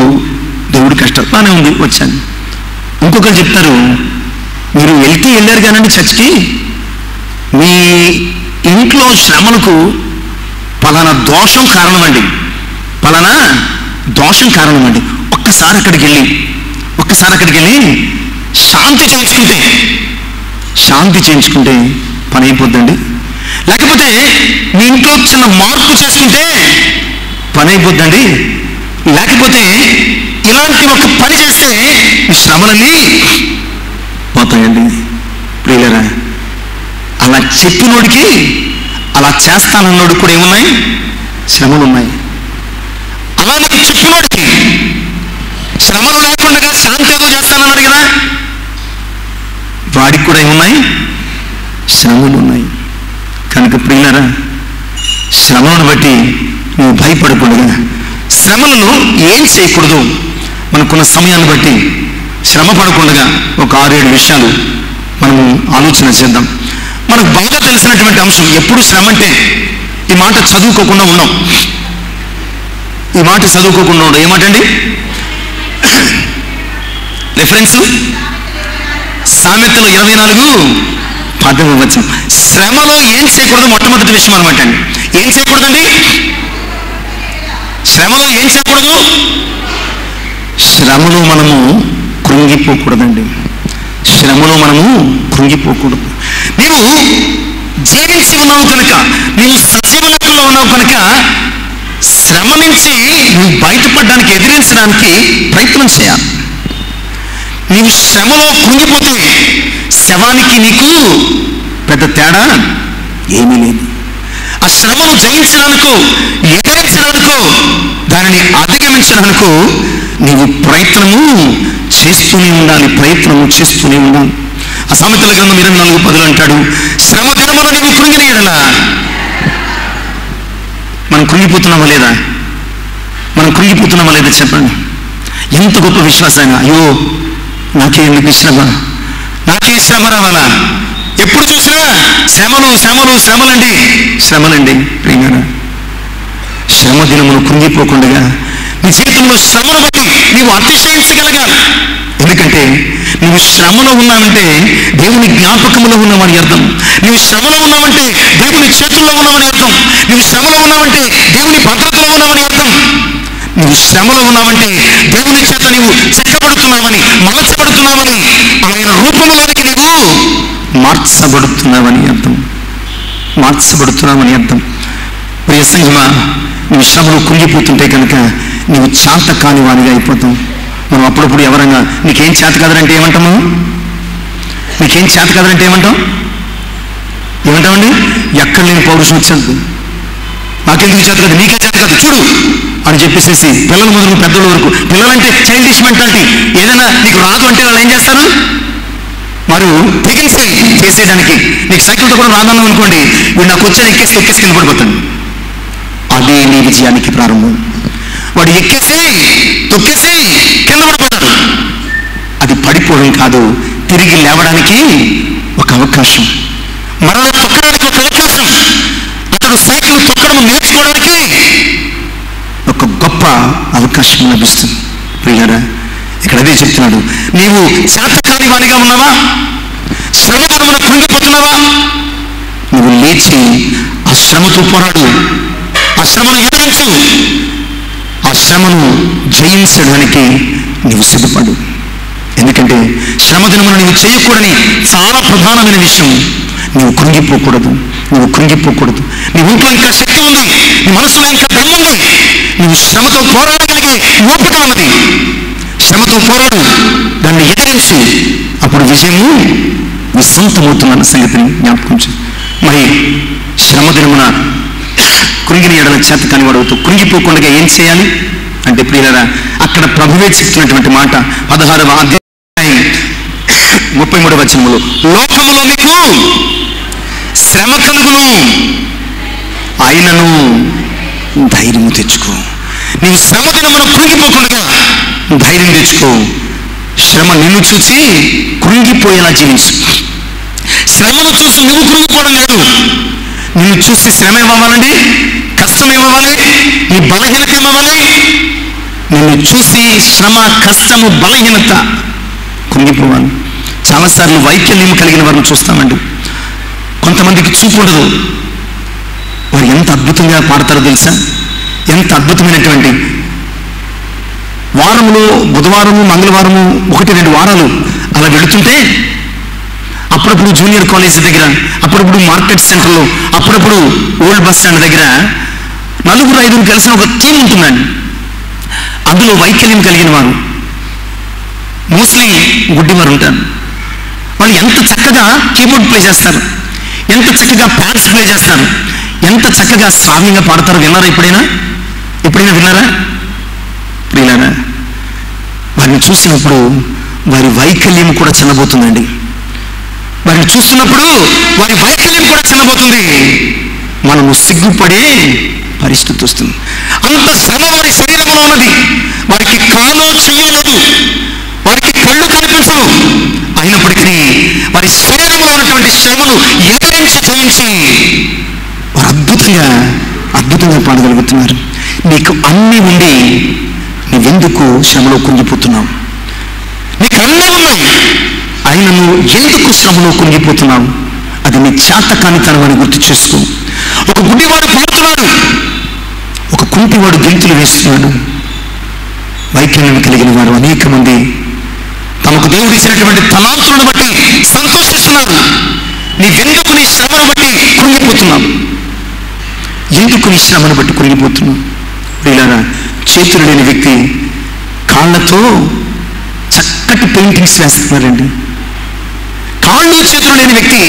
దేవుడి కష్టాలు బాగానే ఉంది, వచ్చాను. ఇంకొకరు చెప్తారు, మీరు వెళ్ళారు కానండి చర్చికి, మీ ఇంట్లో శ్రమలకు పలానా దోషం కారణం అండి, పలానా దోషం కారణం అండి. ఒక్కసారి అక్కడికి వెళ్ళి శాంతి చేయించుకుంటే పని అయిపోద్దండి. లేకపోతే మీ ఇంట్లో చిన్న మార్పు చేసుకుంటే పని అయిపోద్దండి. లేకపోతే ఇలాంటి ఒక పని చేస్తే మీ శ్రమలన్నీ పోతాయండి. ప్రియులరా, అలా చెప్పినోడికి, అలా చేస్తానన్నోడికి కూడా ఏమున్నాయి? శ్రమలు ఉన్నాయి. అలా నీకు చెప్పినోడికి శ్రమలు లేకుండా శాంతి ఏదో చేస్తానన్నాడు కదా, వాడికి కూడా ఏమున్నాయి? శ్రమలు ఉన్నాయి. కనుక ప్రియులరా, శ్రమలను బట్టి నువ్వు భయపడకూడదు. శ్రమలను ఏం చేయకూడదు, మనకున్న సమయాన్ని బట్టి శ్రమ పడకుండా ఒక 6-7 విషయాలు మనము ఆలోచన చేద్దాం. మనకు బాగా తెలిసినటువంటి అంశం, ఎప్పుడు శ్రమ అంటే ఈ మాట చదువుకోకుండా ఉన్నాం. ఏమాటండి? రిఫరెన్స్ సామెతలు 24:10. శ్రమలో ఏం చేయకూడదు? మొట్టమొదటి విషయం అనమాట అండి. ఏం చేయకూడదండి? శ్రమలో ఏం చేయకూడదు? శ్రమలో మనము కృంగిపోకూడదండి. నీవు జీవించి ఉన్నావు కనుక, నీవు సజీవనంలో ఉన్నావు కనుక, శ్రమ నుంచి నువ్వు బయటపడడానికి, ఎదిరించడానికి ప్రయత్నం చేయాలి. నీవు శ్రమలో కృంగిపోతే శవానికి నీకు పెద్ద తేడా ఏమీ లేదు. ఆ శ్రమను జయించడానికో, ఎదిరించడానికో, దానిని అధిగమించడానికో నీవు ప్రయత్నము చేస్తూనే ఉండాలి. ఆ సామెతల గ్రంథం 24:10 అంటాడు, శ్రమ దినమున నీవు కృంగిన యెడల. మనం కృంగిపోతున్నామా లేదా చెప్పండి. ఎంత గొప్ప విశ్వాసమైనా, అయ్యో నాకే ఎందుకు శ్రమ రావాలా? ఎప్పుడు చూసినా శ్రమలండి. ప్రియమైన, శ్రమ దినమును కృంగిపోకుండా నీ జీవితంలో శ్రమను బట్టి నీవు అతిశయించగలగాలి. ఎందుకంటే నువ్వు శ్రమలో ఉన్నావంటే దేవుని జ్ఞాపకంలో ఉన్నావని అర్థం. నువ్వు శ్రమలో ఉన్నావంటే దేవుని చేతుల్లో ఉన్నావని అర్థం. నువ్వు శ్రమలో ఉన్నావంటే దేవుని భద్రతలో ఉన్నావని అర్థం. నువ్వు శ్రమలో ఉన్నావంటే దేవుని చేత నీవు చెక్కబడుతున్నావని, మలచబడుతున్నావని, ఆయన రూపంలోనికి నీవు మార్చబడుతున్నావని అర్థం. ప్రియ సంఘమా, నువ్వు శ్రమలో కృంగిపోతుంటే కనుక నువ్వు చేత కాని వానిగా అయిపోతావు. మనం అప్పుడప్పుడు ఎవరైనా నీకేం చేత కాదంటే ఏమంటాము? ఏమంటామండి? ఎక్కడ లేని పౌరుషం వచ్చేది. నాకెందుకు చేత కాదు, నీకే చేత కాదు చూడు అని చెప్పేసేసి పిల్లల మొదలు పెద్దల వరకు, పిల్లలంటే చైల్డిష్ మెంటాలిటీ. ఏదైనా నీకు రాదు అంటే వాళ్ళు ఏం చేస్తారు? వారు తెగించి చేసేయడానికి. నీకు సైకిల్తో కూడా రాదన్నాం అనుకోండి, వీడు నాకు వచ్చి ఎక్కేసి కింద పడిపోతాడు. అదే నీ విజయానికి ప్రారంభం. వాడు ఎక్కేసి తొక్కేసి కింద పడిపోతాడు. అది పడిపోవడం కాదు, తిరిగి లేవడానికి ఒక అవకాశం, మరలా తొక్కడానికి ఒక అవకాశం, అతడు సైకిల్ తొక్కడం నేర్చుకోవడానికి ఒక గొప్ప అవకాశం లభిస్తుంది. ప్రియులారా, ఇక్కడ అదే చెప్తున్నాడు. నీవు చేతకాని వానిగా ఉన్నావా? శ్రమ దినమున కృంగిపోతున్నావా? నువ్వు లేచి ఆ శ్రమతో పోరాడు, ఆ శ్రమను ఎదిరించు, ఆ శ్రమను జయించడానికి నీవు సిద్ధపడు. ఎందుకంటే శ్రమ దినమున నీవు చేయకూడని చాలా ప్రధానమైన విషయం, నువ్వు కృంగిపోకూడదు. నువ్వు కృంగిపోకూడదు. నీ ఇంట్లో ఇంకా శక్తి ఉంది, నీ మనసులో ఇంకా దమ్ము ఉంది, నువ్వు శ్రమతో పోరాడగలిగే ఓపిక ఉన్నది. శ్రమతో పోరాడు, దాన్ని ఎదిరించు, అప్పుడు విజయము నీ సొంతమవుతున్న సంగతిని జ్ఞాపకం చేయి. మరి శ్రమ దినమున కృంగిని ఎడల చేత కాని వాడు కృంగిపోకుండా ఏం చేయాలి అంటే, ప్రియులారా, అక్కడ ప్రభువే చెప్తున్నటువంటి మాట 16వ అధ్యాయం 33వ వచనములో, లోకములో మీకు శ్రమ కలుగును, ఆయనను ధైర్యము తెచ్చుకో. నీవు శ్రమ దినమున కృంగిపోకుండా ధైర్యం తెచ్చుకో. శ్రమ నిన్ను చూసి కృంగిపోయేలా జీవించు. శ్రమను చూసి నువ్వు కృంగిపోవడం లేదు. నిన్ను చూసి శ్రమ ఏమవ్వాలండి? కష్టం ఏమవ్వాలి? నీ బలహీనత ఏమవ్వాలి? నిన్ను చూసి శ్రమ, కష్టము, బలహీనత కృంగిపోవాలి. చాలాసార్లు వైకల్యం కలిగిన వారిని చూస్తామండి. కొంతమందికి చూపు ఉండదు. వారు ఎంత అద్భుతంగా పాడతారో తెలుసా? ఎంత అద్భుతమైనటువంటి వారములో బుధవారము, మంగళవారము 1-2 వారాలు అలా వెళుతుంటే, అప్పుడప్పుడు జూనియర్ కాలేజ్ దగ్గర, అప్పుడప్పుడు మార్కెట్ సెంటర్లో, అప్పుడప్పుడు ఓల్డ్ బస్ స్టాండ్ దగ్గర 4-5 కలిసిన ఒక టీం ఉంటుందండి. అందులో వైకల్యం కలిగిన వారు, మోస్ట్లీ గుడ్డివారు ఉంటారు. వాళ్ళు ఎంత చక్కగా కీబోర్డ్ ప్లే చేస్తారు, ఎంత చక్కగా ప్యాడ్స్ ప్లే చేస్తారు, ఎంత చక్కగా శ్రావ్యంగా పాడతారు. విన్నారా? ఎప్పుడైనా విన్నారా? ప్రియులారా, వారిని చూసినప్పుడు వారి వైకల్యం కూడా చిన్నబోతుందండి. వారిని చూస్తున్నప్పుడు వారి వైకల్యం కూడా చిన్నబోతుంది. మనము సిగ్గుపడే పరిస్థితి వస్తుంది. అంత శ్రమ వారి శరీరంలో ఉన్నది. వారికి కాలో చెయ్యో లేదు, వారికి కళ్ళు కనిపించవు. అయినప్పటికీ వారి శరీరంలో ఉన్నటువంటి శ్రమను ఎదిరించి జయించి వారు అద్భుతంగా పాడగలుగుతున్నారు. నీకు అన్నీ ఉండి నువ్వెందుకు శ్రమలో కుంగిపోతున్నావు? నీకు అన్నీ ఉన్నాయి, అయినా నువ్వు ఎందుకు శ్రమలో కుంగిపోతున్నావు? అది నీ చేతకానితనం అని గుర్తు చేసుకో. ఒక గుడ్డివాడు పాడుతున్నాడు, ఒక కుంటివాడు గెంతులు వేస్తున్నాడు. వైకల్యం కలిగిన వారు అనేక మంది తమకు దేవుడు ఇచ్చినటువంటి తలాంతులను బట్టి సంతోషిస్తున్నారు. నీవెందుకు నీ శ్రమను బట్టి కృంగిపోతున్నావు? ఎందుకు నీ శ్రమను బట్టి కృంగిపోతున్నావు? వీళ్ళ చేతులు లేని వ్యక్తి కాళ్ళతో చక్కటి పెయింటింగ్స్ వేస్తున్నారండి. కాళ్ళు చేతులు లేని వ్యక్తి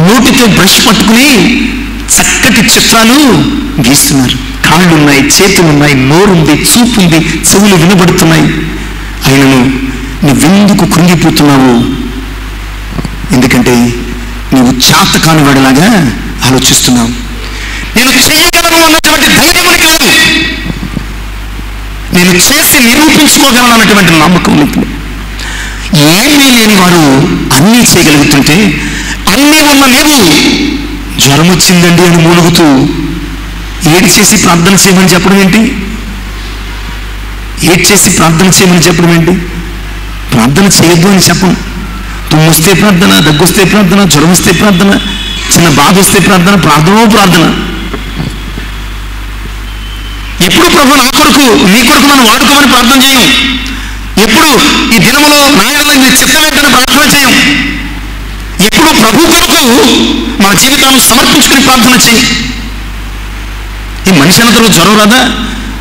నోటితో బ్రష్ పట్టుకుని చక్కటి చిత్రాలు గీస్తున్నారు. కాళ్ళు ఉన్నాయి, చేతులు ఉన్నాయి, నోరుంది, చూపు ఉంది, చెవులు వినబడుతున్నాయి. ఆయనను నువ్వెందుకు కృంగిపోతున్నావు? ఎందుకంటే నీవు చేతకాని వాడిలాగా ఆలోచిస్తున్నావు. నేను చేయగలను అన్నటువంటి ధైర్యం నీకు లేదు. నేను చేసి నిరూపించుకోగలను అన్నటువంటి నమ్మకం నీకు. ఏమీ లేని వారు అన్నీ చేయగలుగుతుంటే, అన్నీ ఉన్న నీవు జ్వరం వచ్చిందండి అని మూలుగుతూ ఏడు చేసి ప్రార్థన చేయమని చెప్పడం ఏంటి? ప్రార్థన చేయొద్దు అని చెప్పం. తుమ్ము వస్తే ప్రార్థన, దగ్గు వస్తే ప్రార్థన, జ్వరం వస్తే ప్రార్థన, చిన్న బాధ వస్తే ప్రార్థన. ఎప్పుడు ప్రభు నా కొరకు, నీ కొరకు నన్ను వాడుకోమని ప్రార్థన చేయం. ఎప్పుడు ఈ దినములో నాయన నీ చిత్తం ఏంటని ప్రార్థన చేయం. ఎప్పుడు ప్రభు కొరకు మన జీవితాన్ని సమర్పించుకుని ప్రార్థన చేయి. ఈ మనిషి అన్న తర్వాత జ్వరం రాదా?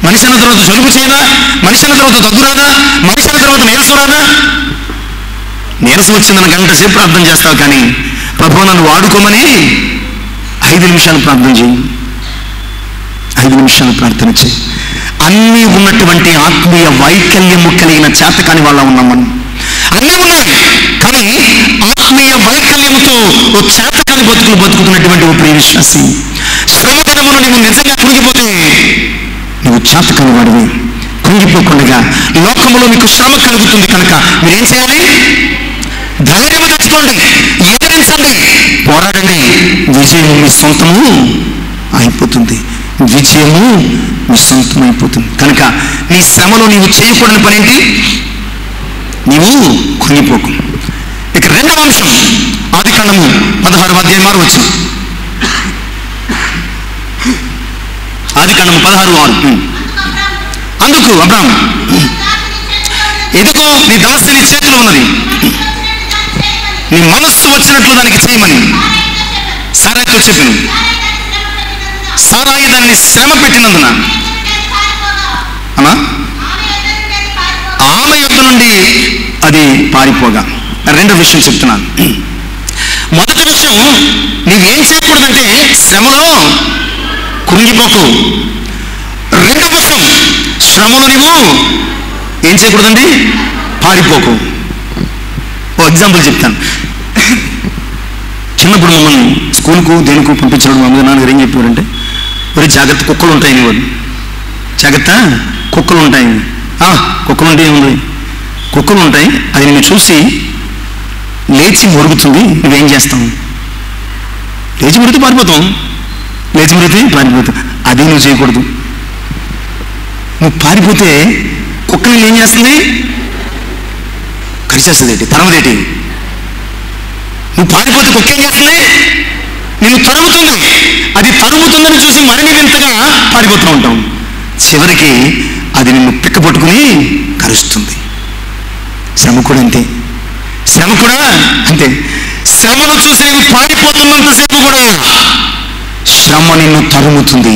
మనిషి అన్న తర్వాత జలుబు చేయదా? మనిషి అన్న తర్వాత దగ్గు రాదా? మనిషి అన్న తర్వాత నీరసం రాదా? నీరసం వచ్చిందని గంట సేపు ప్రార్థన చేస్తావు, కానీ ప్రభు నన్ను వాడుకోమని 5 నిమిషాలు ప్రార్థన చేయి. 5 నిమిషాలు ప్రార్థన చేయి. అన్నీ ఉన్నటువంటి ఆత్మీయ వైకల్యము కలిగిన చేతకాని వాళ్ళ ఉన్నాం మనం. అన్నీ ఉన్నాయి, కానీ కానీ ఆత్మీయ వైకల్యంతో ఓ చేతకాని బతుకులు బతుకుతున్నటువంటి ఓ ప్రియ విశ్వాసి, శ్రమ దినమున నువ్వు నిజంగా కృంగిపోతే నువ్వు చేతకాని వాడివి. కృంగిపోకుండా లోకములో మీకు శ్రమ కలుగుతుంది కనుక మీరేం చేయాలి? ధైర్యం తెచ్చుకోండి, ఎదిరించండి, పోరాడండి. విజయం మీ సొంతము అయిపోతుంది. విజయము మీ సొంతం అయిపోతుంది. కనుక నీ శ్రమలో నీవు చేయకూడని పని ఏంటి? నీవు కృంగిపోకు. ఇక రెండవ అంశం, ఆదికాండము 16వ అధ్యాయం 6వ వచనం. ఆదికాండము 16:6. అందుకు అబ్రాహాము, ఇదిగో నీ దాసి నీ చేతిలో ఉన్నది, నీ మనస్సు వచ్చినట్లు దానికి చేయమని సారాయితో చెప్పాను. సారాయి దాన్ని శ్రమ పెట్టినందున ఆమె యొద్ద నుండి అది పారిపోగా. రెండో విషయం చెప్తున్నాను. మొదటి విషయం, నీవేం చేయకూడదంటే శ్రమలో కృంగిపోకు. రెండో విషయం, శ్రమలో నీవు ఏం చేయకూడదండి? పారిపోకు. ఓ ఎగ్జాంపుల్ చెప్తాను. చిన్నప్పుడు మమ్మల్ని స్కూల్కు దేనికో పంపించడం మా నాన్నగారు ఏం చెప్పారంటే, మరి జాగ్రత్త కుక్కలు ఉంటాయని వాడు, జాగ్రత్త కుక్కలు ఉంటాయి. కుక్కలు ఉంటే ఏముంది? కుక్కలు ఉంటాయి, అది నిన్ను చూసి లేచి మురుగుతుంది, నువ్వేం చేస్తావు? లేచి మురిగితే పారిపోతాం, లేచి మురిగితే పారిపోతాం. అదే నువ్వు చేయకూడదు. నువ్వు పారిపోతే కుక్కని ఏం చేస్తుంది? కరిచేస్తుంది ఏంటి? తరమదేటి? నువ్వు పారిపోతే కుక్క ఏం చేస్తుంది? నిన్ను తరుముతుంది. అది తరుముతుందని చూసి మరి నీవు ఇంతగా పారిపోతూ ఉంటాం. చివరికి అది నిన్ను పిక్క పట్టుకుని కరుస్తుంది. శ్రమ కూడా అంతే. శ్రమ కూడా అంతే. శ్రమను చూసి నీవు పారిపోతున్నంతసేపు కూడా శ్రమ నిన్ను తరుముతుంది.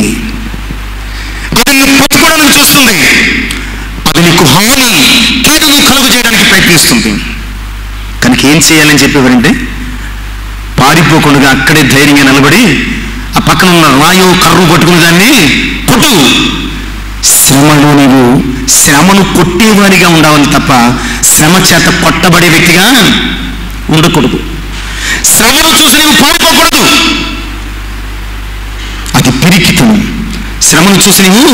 అది నిన్ను పట్టుకోవడానికి చూస్తుంది. అది నీకు హాని, కీడును కలుగు చేయడానికి ప్రయత్నిస్తుంది. కనుక ఏం చేయాలని చెప్పేవారంటే, పారిపోకుండా అక్కడే ధైర్యంగా నిలబడి ఆ పక్కన ఉన్న రాయో కర్రు పట్టుకుని దాన్ని కొట్టు. శ్రమలో నీవు శ్రమను కొట్టేవాడిగా ఉండాలి తప్ప శ్రమ చేత కొట్టబడే వ్యక్తిగా ఉండకూడదు. శ్రమను చూసి నీవు పారిపోకూడదు. అది పిరికితనం. శ్రమను చూసి నీవు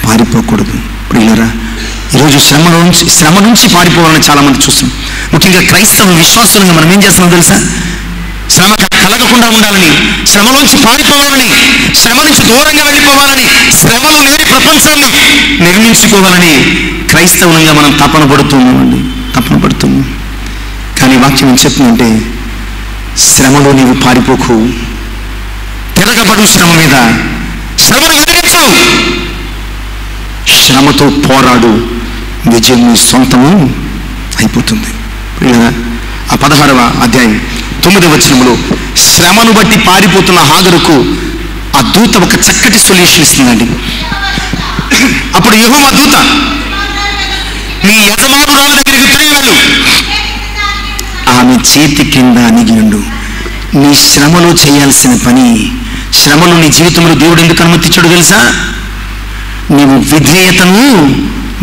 పారిపోకూడదు. ప్రియులారా, ఈరోజు శ్రమ నుంచి పారిపోవాలని చాలామంది చూస్తున్నాం. ముఖ్యంగా క్రైస్తవ విశ్వాసులుగా మనం ఏం చేస్తున్నాం తెలుసా? శ్రమ కలగకుండా ఉండాలని, శ్రమలోంచి పారిపోవాలని, శ్రమ నుంచి దూరంగా వెళ్ళిపోవాలని, శ్రమలు లేని ప్రపంచాన్ని నిర్మించుకోవాలని క్రైస్తవులుగా మనం తపన పడుతున్నామండి, తపన పడుతున్నాం. కానీ వాక్యం ఏం చెప్తుందంటే, శ్రమలో నీవు పారిపోకు, తిరగబడు శ్రమ మీద, శ్రమను ఎదిరించు, శ్రమతో పోరాడు, విజయం నీ సొంతము అయిపోతుంది. ఆ 16వ అధ్యాయం 9వ వచనంలో శ్రమను బట్టి పారిపోతున్న హాగరుకు ఆ దూత ఒక చక్కటి సొల్యూషన్ ఇస్తుందండి. అప్పుడు యెహోవా దూత, నీ యజమానురాల దగ్గరికి తిరిగి వెళ్ళు, ఆమె చేతి కింద అణిగి ఉండు. నీ శ్రమలో చేయాల్సిన పని, శ్రమలో నీ జీవితంలో దేవుడు ఎందుకు అనుమతించాడు తెలుసా? నీవు విధేయతను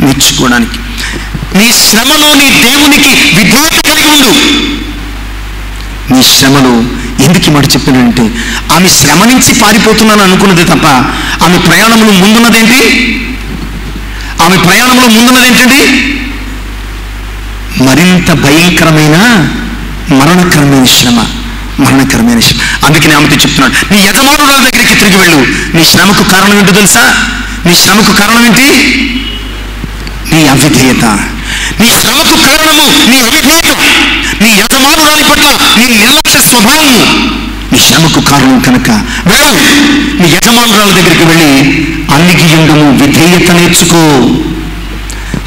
నేర్చుకోవడానికి. నీ శ్రమలో నీ దేవునికి విధేయత కలిగి ఉండు. నీ శ్రమలో ఎందుకు మాట చెప్పానంటే, ఆమె శ్రమ నుంచి పారిపోతున్నాను అనుకున్నది తప్ప ఆమె ప్రయాణంలో ముందున్నదేంటి? ఆమె ప్రయాణంలో ముందున్నదేంటండి? మరింత భయంకరమైన మరణకరమైన శ్రమ, మరణకరమైన శ్రమ. అందుకని ఆమెతో చెప్తున్నాడు, నీ యజమానురాల దగ్గరికి తిరిగి వెళ్ళు. నీ శ్రమకు కారణం ఏంటో తెలుసా? నీ శ్రమకు కారణం ఏంటి? నీ అవిధేయత. నీ శ్రమకు కారణము నీ అవిధేయత, నీ యజమానురాలి పట్ల నీ నిర్లక్ష్య స్వభావము నీ శ్రమకు కారణం. కనుక వెళ్ళు, నీ యజమానురాల దగ్గరికి వెళ్ళి అన్నికి ఉండుము, విధేయత నేర్చుకో.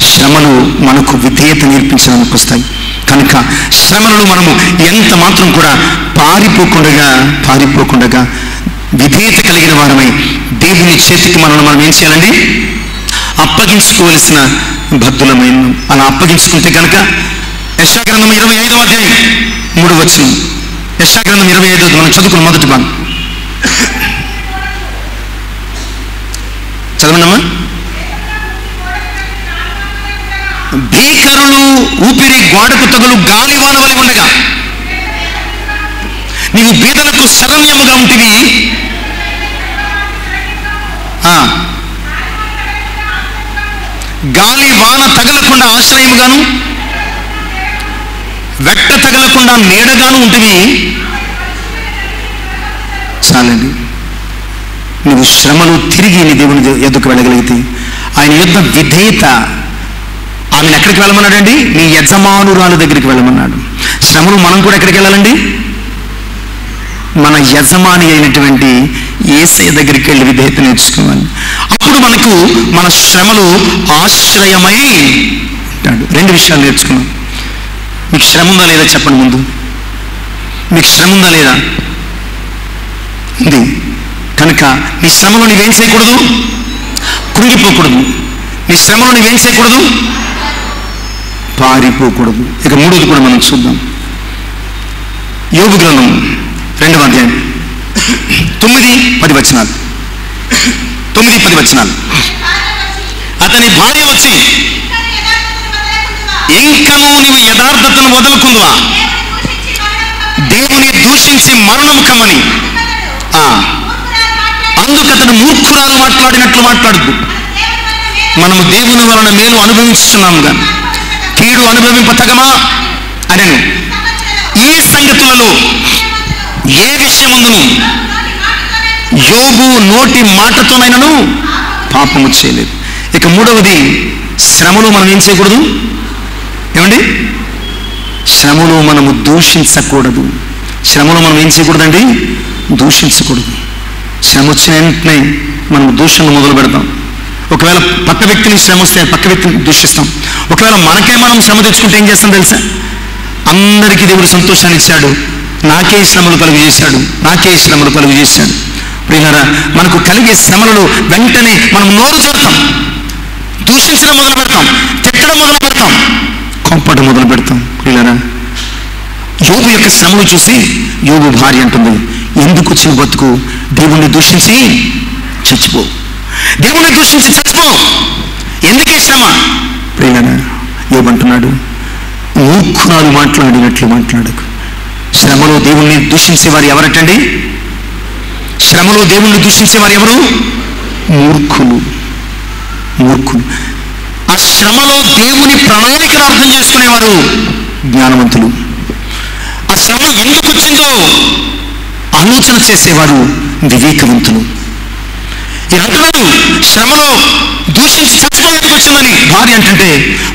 శ్రమలు మనకు విధేయత నేర్పించడానికి వస్తాయి. కనుక శ్రమలను మనము ఎంత మాత్రం కూడా పారిపోకుండా విధేయత కలిగిన వారమై దేవుని చేతికి మనం ఏం చేయాలండి? అప్పగించుకోవలసిన భక్తులమైన. అలా అప్పగించుకుంటే కనుక యెషయా గ్రంథం 25వ అధ్యాయం 3వ వచనం, యెషయా గ్రంథం 25 మనం చదువుకున్న మొదటి భాగం చదవండమ్మా. భీకరులు ఊపిరి గోడకు తగులు గాలివాన వలె ఉండగా నీవు బీదలకు శరణ్యముగా ఉంటివి. గాలి వాన తగలకుండా ఆశ్రయముగాను వెట్ట తగలకుండా నీడగాను ఉంటివి. చాలండి. నువ్వు శ్రమలు తిరిగి నీ దేవుని ఎద్దుకు వెళ్ళగలిగితే ఆయన యుద్ధ విధేయత, ఆమెను ఎక్కడికి వెళ్ళమన్నాడండి? నీ యజమానురాలు దగ్గరికి వెళ్ళమన్నాడు. శ్రమలు మనం కూడా ఎక్కడికి వెళ్ళాలండి? మన యజమాని అయినటువంటి యేసయ్య దగ్గరికి వెళ్ళి విధేయత నేర్చుకోవాలి. అప్పుడు మనకు మన శ్రమలు ఆశ్రయమై ఉంటాడు. రెండు విషయాలు నేర్చుకున్నాం. మీకు శ్రమ ఉందా లేదా చెప్పండి. ముందు మీకు శ్రమ ఉందా లేదా? ఉంది. కనుక నీ శ్రమలో నీవేం చేయకూడదు? కృంగిపోకూడదు. నీ శ్రమలో నీవేం చేయకూడదు? పారిపోకూడదు. ఇక మూడోది కూడా మనం చూద్దాం. యోబు గ్రంథం 2వ అధ్యాయం 9-10 వచనాలు. 9-10 వచనాలు. అతని భార్య వచ్చి, ఇంకనూ నీవు యథార్థతను వదులుకుందువా? దేవుని దూషించి మరణము కమ్మని. అందుకతను మూర్ఖురాలు మాట్లాడినట్లు మాట్లాడద్దు. మనము దేవుని వలన మేలు అనుభవిస్తున్నాము కానీ కీడు అనుభవింపతగమా అనెను. ఈ సంగతులలో ఏ విషయమందును యోబు నోటి మాటతోనైనను పాపము చేయలేదు. ఇక మూడవది, శ్రమలో మనం ఏం చేయకూడదు? ఏమండి? శ్రమలో మనము దూషించకూడదు. శ్రమలో మనం ఏం చేయకూడదండి? దూషించకూడదు. శ్రమ వచ్చిన వెంటనే మనం దూషణలు మొదలు పెడతాం. ఒకవేళ పక్క వ్యక్తిని శ్రమ వస్తే పక్క వ్యక్తిని దూషిస్తాం. ఒకవేళ మనకే మనం శ్రమ తెచ్చుకుంటే ఏం చేస్తాం తెలుసా? అందరికీ దేవుడు సంతోషాన్ని ఇచ్చాడు, నాకే శ్రమలు కలుగు చేశాడు, నాకే శ్రమలు కలుగు చేశాడు. ప్రియులారా, మనకు కలిగే శ్రమలలో వెంటనే మనం నోరు జారుతాం, దూషించడం మొదలు పెడతాం, తిట్టడం మొదలు పెడతాం, కోపడం మొదలు పెడతాం. ప్రియులారా, యోబు యొక్క శ్రమను చూసి యోబు భార్య అంటుంది, ఎందుకు వచ్చిన బతుకు? దేవుణ్ణి దూషించి చచ్చిపో, దేవుణ్ణి దూషించి చచ్చిపో, ఎందుకే శ్రమ? ప్రియులారా, యోబు అంటున్నాడు, మూర్ఖురాలు మాట్లాడినట్లు మాట్లాడకు. శ్రమలో దేవుణ్ణి దూషించేవారు ఎవరటండి? శ్రమలో దేవుణ్ణి దూషించేవారు ఎవరు? మూర్ఖులు. మూర్ఖులు. ఆ శ్రమలో దేవుని ప్రణాళికను అర్థం చేసుకునేవారు జ్ఞానవంతులు. ఆ శ్రమ ఎందుకు వచ్చిందో ఆలోచన చేసేవారు వివేకవంతులు. అంటున్నాడు, శ్రమలో దూషించి చచ్చిపోయేందుకు వచ్చిందని భార్య అంటే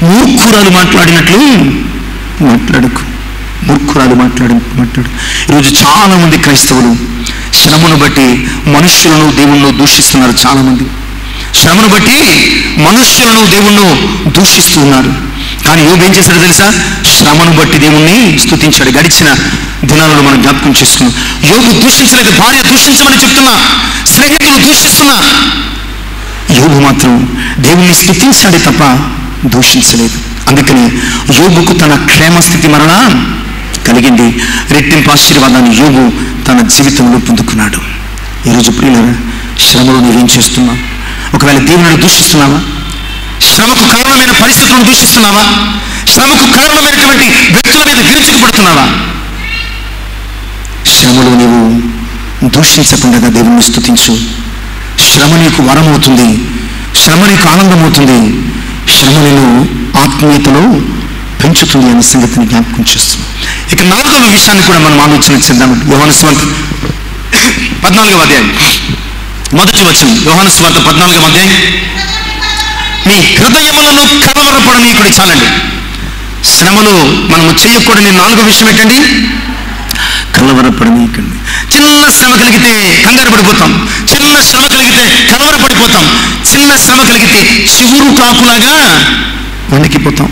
మూర్ఖురాలు మాట్లాడినట్లు మాట్లాడకు. మూర్ఖురాలు మాట్లాడు. ఈరోజు చాలా మంది క్రైస్తవులు శ్రమను బట్టి మనుష్యులను దేవుణ్ణి దూషిస్తున్నారు. చాలా మంది శ్రమను బట్టి మనుష్యులను దేవుణ్ణి దూషిస్తున్నారు. కానీ యోబు ఏం చేశాడో తెలుసా? శ్రమను బట్టి దేవుణ్ణి స్తుతించాడు. గడిచిన దినాలను మనం జ్ఞాపకం చేసుకున్నాం. యోబు దూషించలేదు, భార్య దూషించమని చెప్తున్నా, స్నేహితులు దూషిస్తున్నా, యోబు మాత్రం దేవుణ్ణి స్తుతించాడే తప్ప దూషించలేదు. అందుకని యోబుకు తన క్షేమస్థితి మరలా కలిగింది. రెట్టింపు ఆశీర్వాదాన్ని యోబు తన జీవితంలో పొందుకున్నాడు. ఈరోజు ప్రియులారా, శ్రమలో నీవేం చేస్తున్నావు? ఒకవేళ దేవుని దూషిస్తున్నావా? శ్రమకు కారణమైన పరిస్థితులను దూషిస్తున్నావా? శ్రమకు కారణమైనటువంటి వ్యక్తుల మీద విరుచుకుపడుతున్నావా? శ్రమలో నీవు దూషించకుండా దేవుణ్ణి స్తుతించు. శ్రమ నీకు వరం అవుతుంది, శ్రమ నీకు ఆనందం అవుతుంది, శ్రమ నేను ఆత్మీయతలో పెంచుతుంది అనే సంగతిని జ్ఞాపకం చేస్తుంది. ఇక 4వ విషయాన్ని కూడా మనం ఆలోచన చేద్దాం. యోహాను సువార్త 14వ అధ్యాయం మొదటి వచనం. యోహాను సువార్త 14వ అధ్యాయం, మీ హృదయములను కలవరపడనీయకుడి. చాలండి. శ్రమలో మనము చేయకూడని 4వ విషయం ఏంటండి? కలవరపడనీయకండి. చిన్న శ్రమ కలిగితే కంగారు పడిపోతాం, చిన్న శ్రమ కలిగితే కలవరపడిపోతాం, చిన్న శ్రమ కలిగితే చివురు కాకులాగా వణికిపోతాం.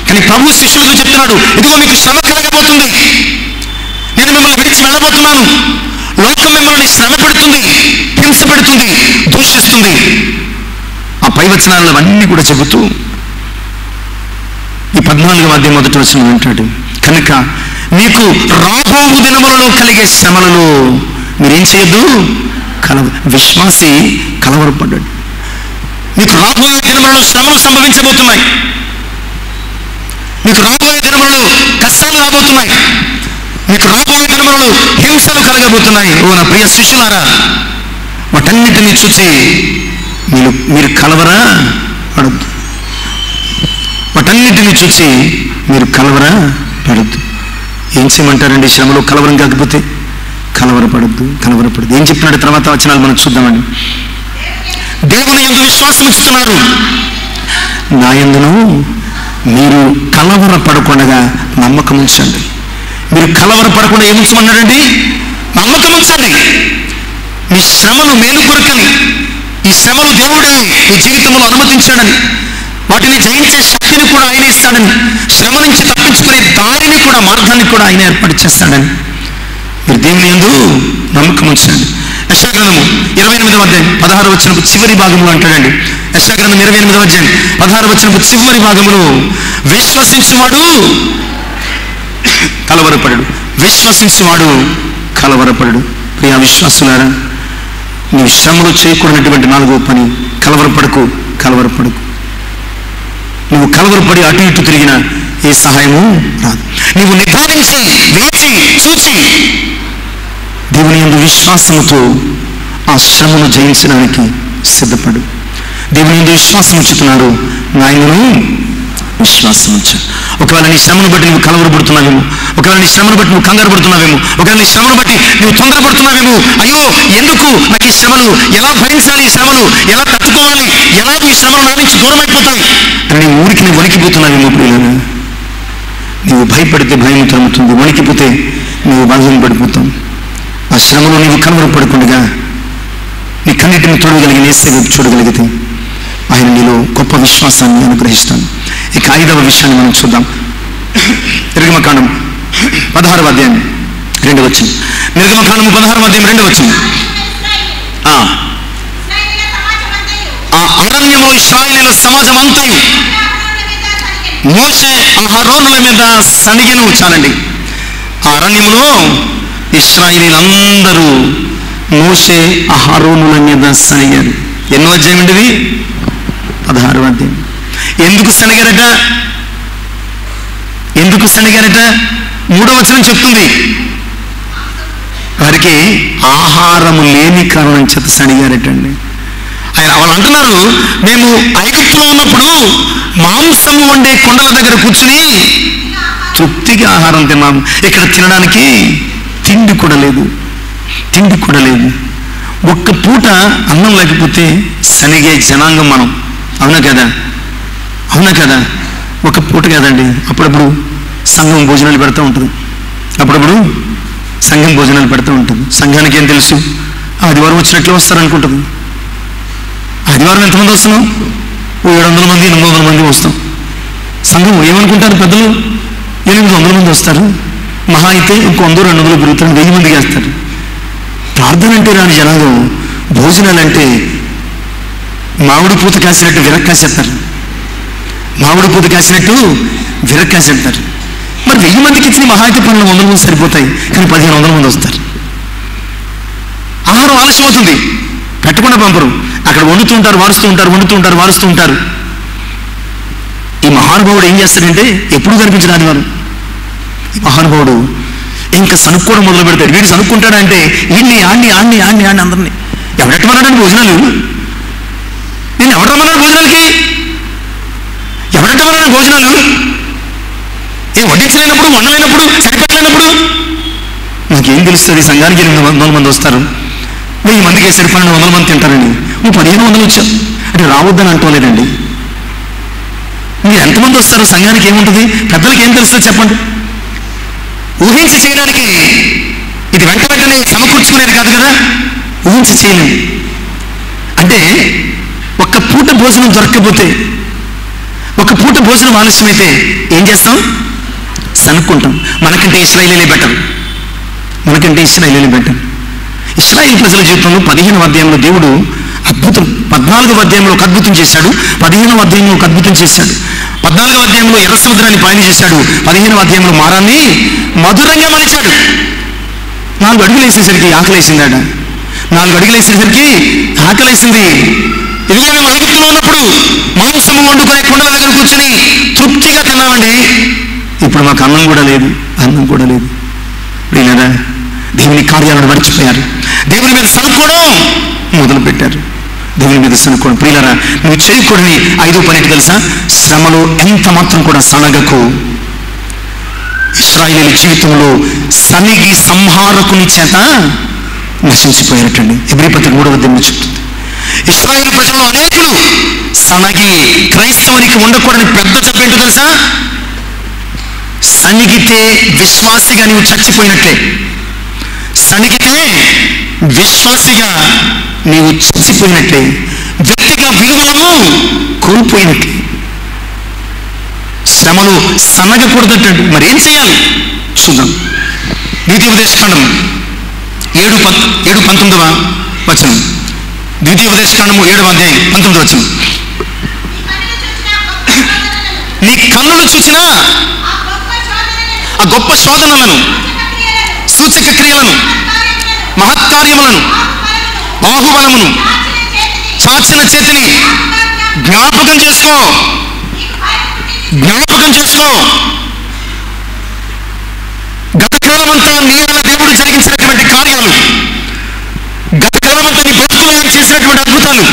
కానీ ప్రభు శిష్యులకు చెప్తున్నాడు, ఇదిగో మీకు శ్రమ కలగబోతుంది, నేను మిమ్మల్ని విడిచి వెళ్ళబోతున్నాను, లోకం మిమ్మల్ని శ్రమ పెడుతుంది, హింస పెడుతుంది, దూషిస్తుంది. ఆ పై వచనాలను అన్నీ కూడా చెబుతూ ఈ 14వ అధ్యాయం మొదటి వచనం వింటాడు, కనుక మీకు రాబోవు దినములలో కలిగే శ్రమలలో మీరేం చేయొద్దు? విశ్వాసి కలవరపడ్డాడు. మీకు రాబోయే దినములలో శ్రమలు సంభవించబోతున్నాయి. మీకు రాబోయే దినములలో కష్టాలు రాబోతున్నాయి. మీకు రాబోయే దినములలో హింసలు కలగబోతున్నాయి. ఓ నా ప్రియ శిష్యులారా, వాటన్నిటినీ చూసి మీరు కలవరా పడద్దు. వాటన్నిటిని చూసి మీరు కలవరా పడద్దు. ఏం చేయమంటారండి? శ్రమలో కలవరం కాకపోతే కలవరపడద్దు. ఏం చెప్పినాడు తర్వాత వచనాలు మనం చూద్దామండి. దేవుని యందు విశ్వాసం ఉంచుతున్నారు, నా యందును మీరు కలవరపడకుండా నమ్మకం ఉంచండి. మీరు కలవరపడకుండా ఏముంచమన్నాడండి? నమ్మకం ఉంచండి. మీ శ్రమలు మేలు కొరకని, ఈ శ్రమలు దేవుడే మీ జీవితంలో అనుమతించాడని, వాటిని జయించే శక్తిని కూడా ఆయన ఇస్తాడని, శ్రమ నుంచి తప్పించుకునే దారిని కూడా, మార్గాన్ని కూడా ఆయన ఏర్పాటు చేస్తాడని మీరు దేవుని యందు నమ్మకం ఉంచండి. యెషయా గ్రంథము 28వ అధ్యాయం 16వ వచనపు చివరి భాగంలో అంటాడండి. యెషయా గ్రంథం 28వ అధ్యాయం 16వ వచనపు చివరి భాగంలో, విశ్వసించువాడు కలవరపడడు, విశ్వసించువాడు కలవరపడడు. ప్రియ విశ్వాసులారా, నీవు శ్రమలు చేయకూడనటువంటి 4వ పని, కలవరపడకు. నువ్వు కలవరపడి అటు ఇటు తిరిగిన ఏ సహాయము రాదు. నీవు నిదానించి, వేచి, చూచి దేవుని యందు విశ్వాసముతో ఆ శ్రమను జయించడానికి సిద్ధపడు. దేవుని యందు విశ్వాసం ఉంచుతున్నారు, నాయనను విశ్వాసం ఉంచు. ఒకవేళ నీ శ్రమను బట్టి నువ్వు కలవరపడుతున్నావేమో, ఒకవేళ నీ శ్రమను బట్టి నువ్వు కంగారు పడుతున్నావేమో, ఒకవేళ నీ శ్రమను బట్టి నువ్వు తొందరపడుతున్నావేమో, అయ్యో ఎందుకు నాకు ఈ శ్రమలు, ఎలా భరించాలి, ఈ శ్రమలు ఎలా తట్టుకోవాలి, ఎలా ఈ శ్రమలు నా నుంచి దూరం అయిపోతాయి అని నీ ఊరికి నువ్వు వణికిపోతున్నావేమో. ప్రియులను, నీవు భయపడితే భయం తరుగుతుంది, వణికిపోతే నీవు బాధలు పడిపోతావు. ఆ శ్రమలో నీవు కలవరపడకుండా నీ కన్నిటిని చూడగలిగిన యేసు చూడగలిగితే ఆయన నీలో గొప్ప విశ్వాసాన్ని అనుగ్రహిస్తాను. ఇక 5వ విషయాన్ని మనం చూద్దాం. నిర్గమకాండం 16వ అధ్యాయం 2వ వచనం. నిర్గమకాండము 16వ అధ్యాయం 2వ వచనం. ఆ అరణ్యములో ఇశ్రాయేలీయుల సమాజం అంతయు మోషే అహరోనుల మీద సణిగెను. చాలండి. ఆ అరణ్యములో ఇశ్రాయేలీయులందరూ మోషే అహరోనుల మీద సణిగారు. ఎన్నో అధ్యాయం అండి ఇది? 16వ అధ్యాయం. ఎందుకు సణిగారట? 3వ వచనం చెప్తుంది, వారికి ఆహారము లేని కారణం చేత సణిగారటండి. వాళ్ళు అంటున్నారు, మేము ఐగుప్తులో ఉన్నప్పుడు మాంసము వండే కొండల దగ్గర కూర్చుని తృప్తిగా ఆహారం తిన్నాము, ఇక్కడ తినడానికి తిండి కూడా లేదు. ఒక్క పూట అన్నం లేకపోతే సనిగే జనాంగం మనం. అవునా కదా? ఒక పూట కాదండి, అప్పుడప్పుడు సంఘం భోజనాలు పెడుతూ ఉంటుంది. సంఘానికి ఏం తెలుసు? ఆదివారం వచ్చినట్లు వస్తారనుకుంటుంది. ఆదివారం ఎంతమంది వస్తున్నాం? 700 మంది 800 మంది వస్తాం. సంఘం ఏమనుకుంటారు పెద్దలు? 800 మంది వస్తారు, మహా అయితే ఇంకో 100-200 పెరుగుతారు, 1000 మందికి వేస్తారు. ప్రార్థన అంటే రాని జనాలు భోజనాలు అంటే మామిడి పూత కాసినట్టు విరక్కాసేస్తారు. మరి 1000 మందికి ఇచ్చిన మహా అయితే 1200 మంది సరిపోతాయి, కానీ 1500 మంది వస్తారు. ఆహారం ఆలస్యం అవుతుంది, పెట్టకుండా పంపరు. అక్కడ వండుతూ ఉంటారు. ఈ మహానుభావుడు ఏం చేస్తాడంటే, ఎప్పుడు కనిపించిన ఆదివారం ఈ మహానుభావుడు ఇంకా సనుక్కోవడం మొదలు పెడతాడు. వీడు సనుక్కుంటాడంటే ఇన్ని ఆడిని అందరినీ ఎవరెట్టమన్నాడు భోజనాలు? నేను ఎవరమ్మన్నాడు భోజనాలకి? ఎవరెట్టమన్నాడు భోజనాలు? ఏ వడ్డించలేనప్పుడు, వండలేనప్పుడు, సరిపెట్టలేనప్పుడు నాకేం తెలుస్తుంది? సంఘానికి 800 మంది వస్తారు, 1000 మందికి వేసాడు, 1200 మంది తింటారండి. నువ్వు 1500 వచ్చావు అంటే రావద్దని అంటలేదండి. మీరు ఎంతమంది వస్తారు? సంఘానికి ఏముంటుంది? పెద్దలకి ఏం తెలుస్తుందో చెప్పండి. ఊహించి చేయడానికి ఇది వెంటనే సమకూర్చుకునేది కాదు కదా, ఊహించి చేయలేము. అంటే ఒక్క పూట భోజనం దొరకకపోతే, ఒక పూట భోజనం ఆలస్యమైతే ఏం చేస్తాం? సనుక్కుంటాం. మనకంటే ఇశ్రాయేలీలే బెటర్. ఇశ్రాయేల్ ప్రజల జీవితంలో 15వ అధ్యాయంలో దేవుడు అద్భుతం, 14వ అధ్యాయంలో ఒక అద్భుతం చేశాడు, 15వ అధ్యాయంలో ఒక అద్భుతం చేశాడు. 14వ అధ్యాయంలో ఎర్ర సముద్రాన్ని పాయన చేశాడు, 15వ అధ్యాయంలో మారాన్ని మధురంగా మలిచాడు. 4 అడుగులు వేసేసరికి ఆకలేసిందట. 4 అడుగులు వేసేసరికి ఆకలేసింది. ఇదిగో మేము ఐగుప్తులో ఉన్నప్పుడు ఒకప్పుడు మాంసము వండుకునే కుండల దగ్గర కూర్చొని తృప్తిగా తిన్నామండి. ఇప్పుడు మాకు అన్నం కూడా లేదు. వీళ్ళరా దేవుని కార్యాలను మర్చిపోయారు. దేవుని మీద సనుకోవడం మొదలు పెట్టారు. దేవుని మీద సనుకోవడం. ప్రియులరా, నువ్వు చేయకూడని 5వ పని ఏంటి తెలుసా? శ్రమలో ఎంత మాత్రం కూడా సనగకు. ఇశ్రాయేలు జీవితంలో సనిగి సంహారకుని చేత నశించిపోయారటండి. హెబ్రీ పత్రిక 3వ అధ్యాయం చెప్తుంది. ఇశ్రాయేలు ప్రజల్లో అనేకులు సనగి క్రైస్తవునికి ఉండకూడని పెద్ద జబ్బు ఏంటో తెలుసా? సనిగితే విశ్వాసిగా నీవు చచ్చిపోయినట్లే. సనిగితే విశ్వాసిగా నీవు చచ్చిపోయినట్లే. వ్యక్తిగా విలువలను కోల్పోయినట్లే. శ్రమలు సనగకూడదటండి. మరి ఏం చేయాలి చూద్దాం. ద్వితీయోపదేశకాండం 7:19 వచనం. ద్వితీయోపదేశకాండము 7వ అధ్యాయం 19వ వచనం. నీ కన్నులు చూసినా ఆ గొప్ప శోధనలను, సూచక క్రియలను, మహత్కార్యములను, బాహుబలమును, చాచిన చేతిని జ్ఞాపకం చేసుకో. గతకాలమంతా నీ వల్ల దేవుడు జరిగించినటువంటి కార్యాలు, గతకాలమంతా నీ బ్రతుకులో ఆయన చేసినటువంటి అద్భుతాలు,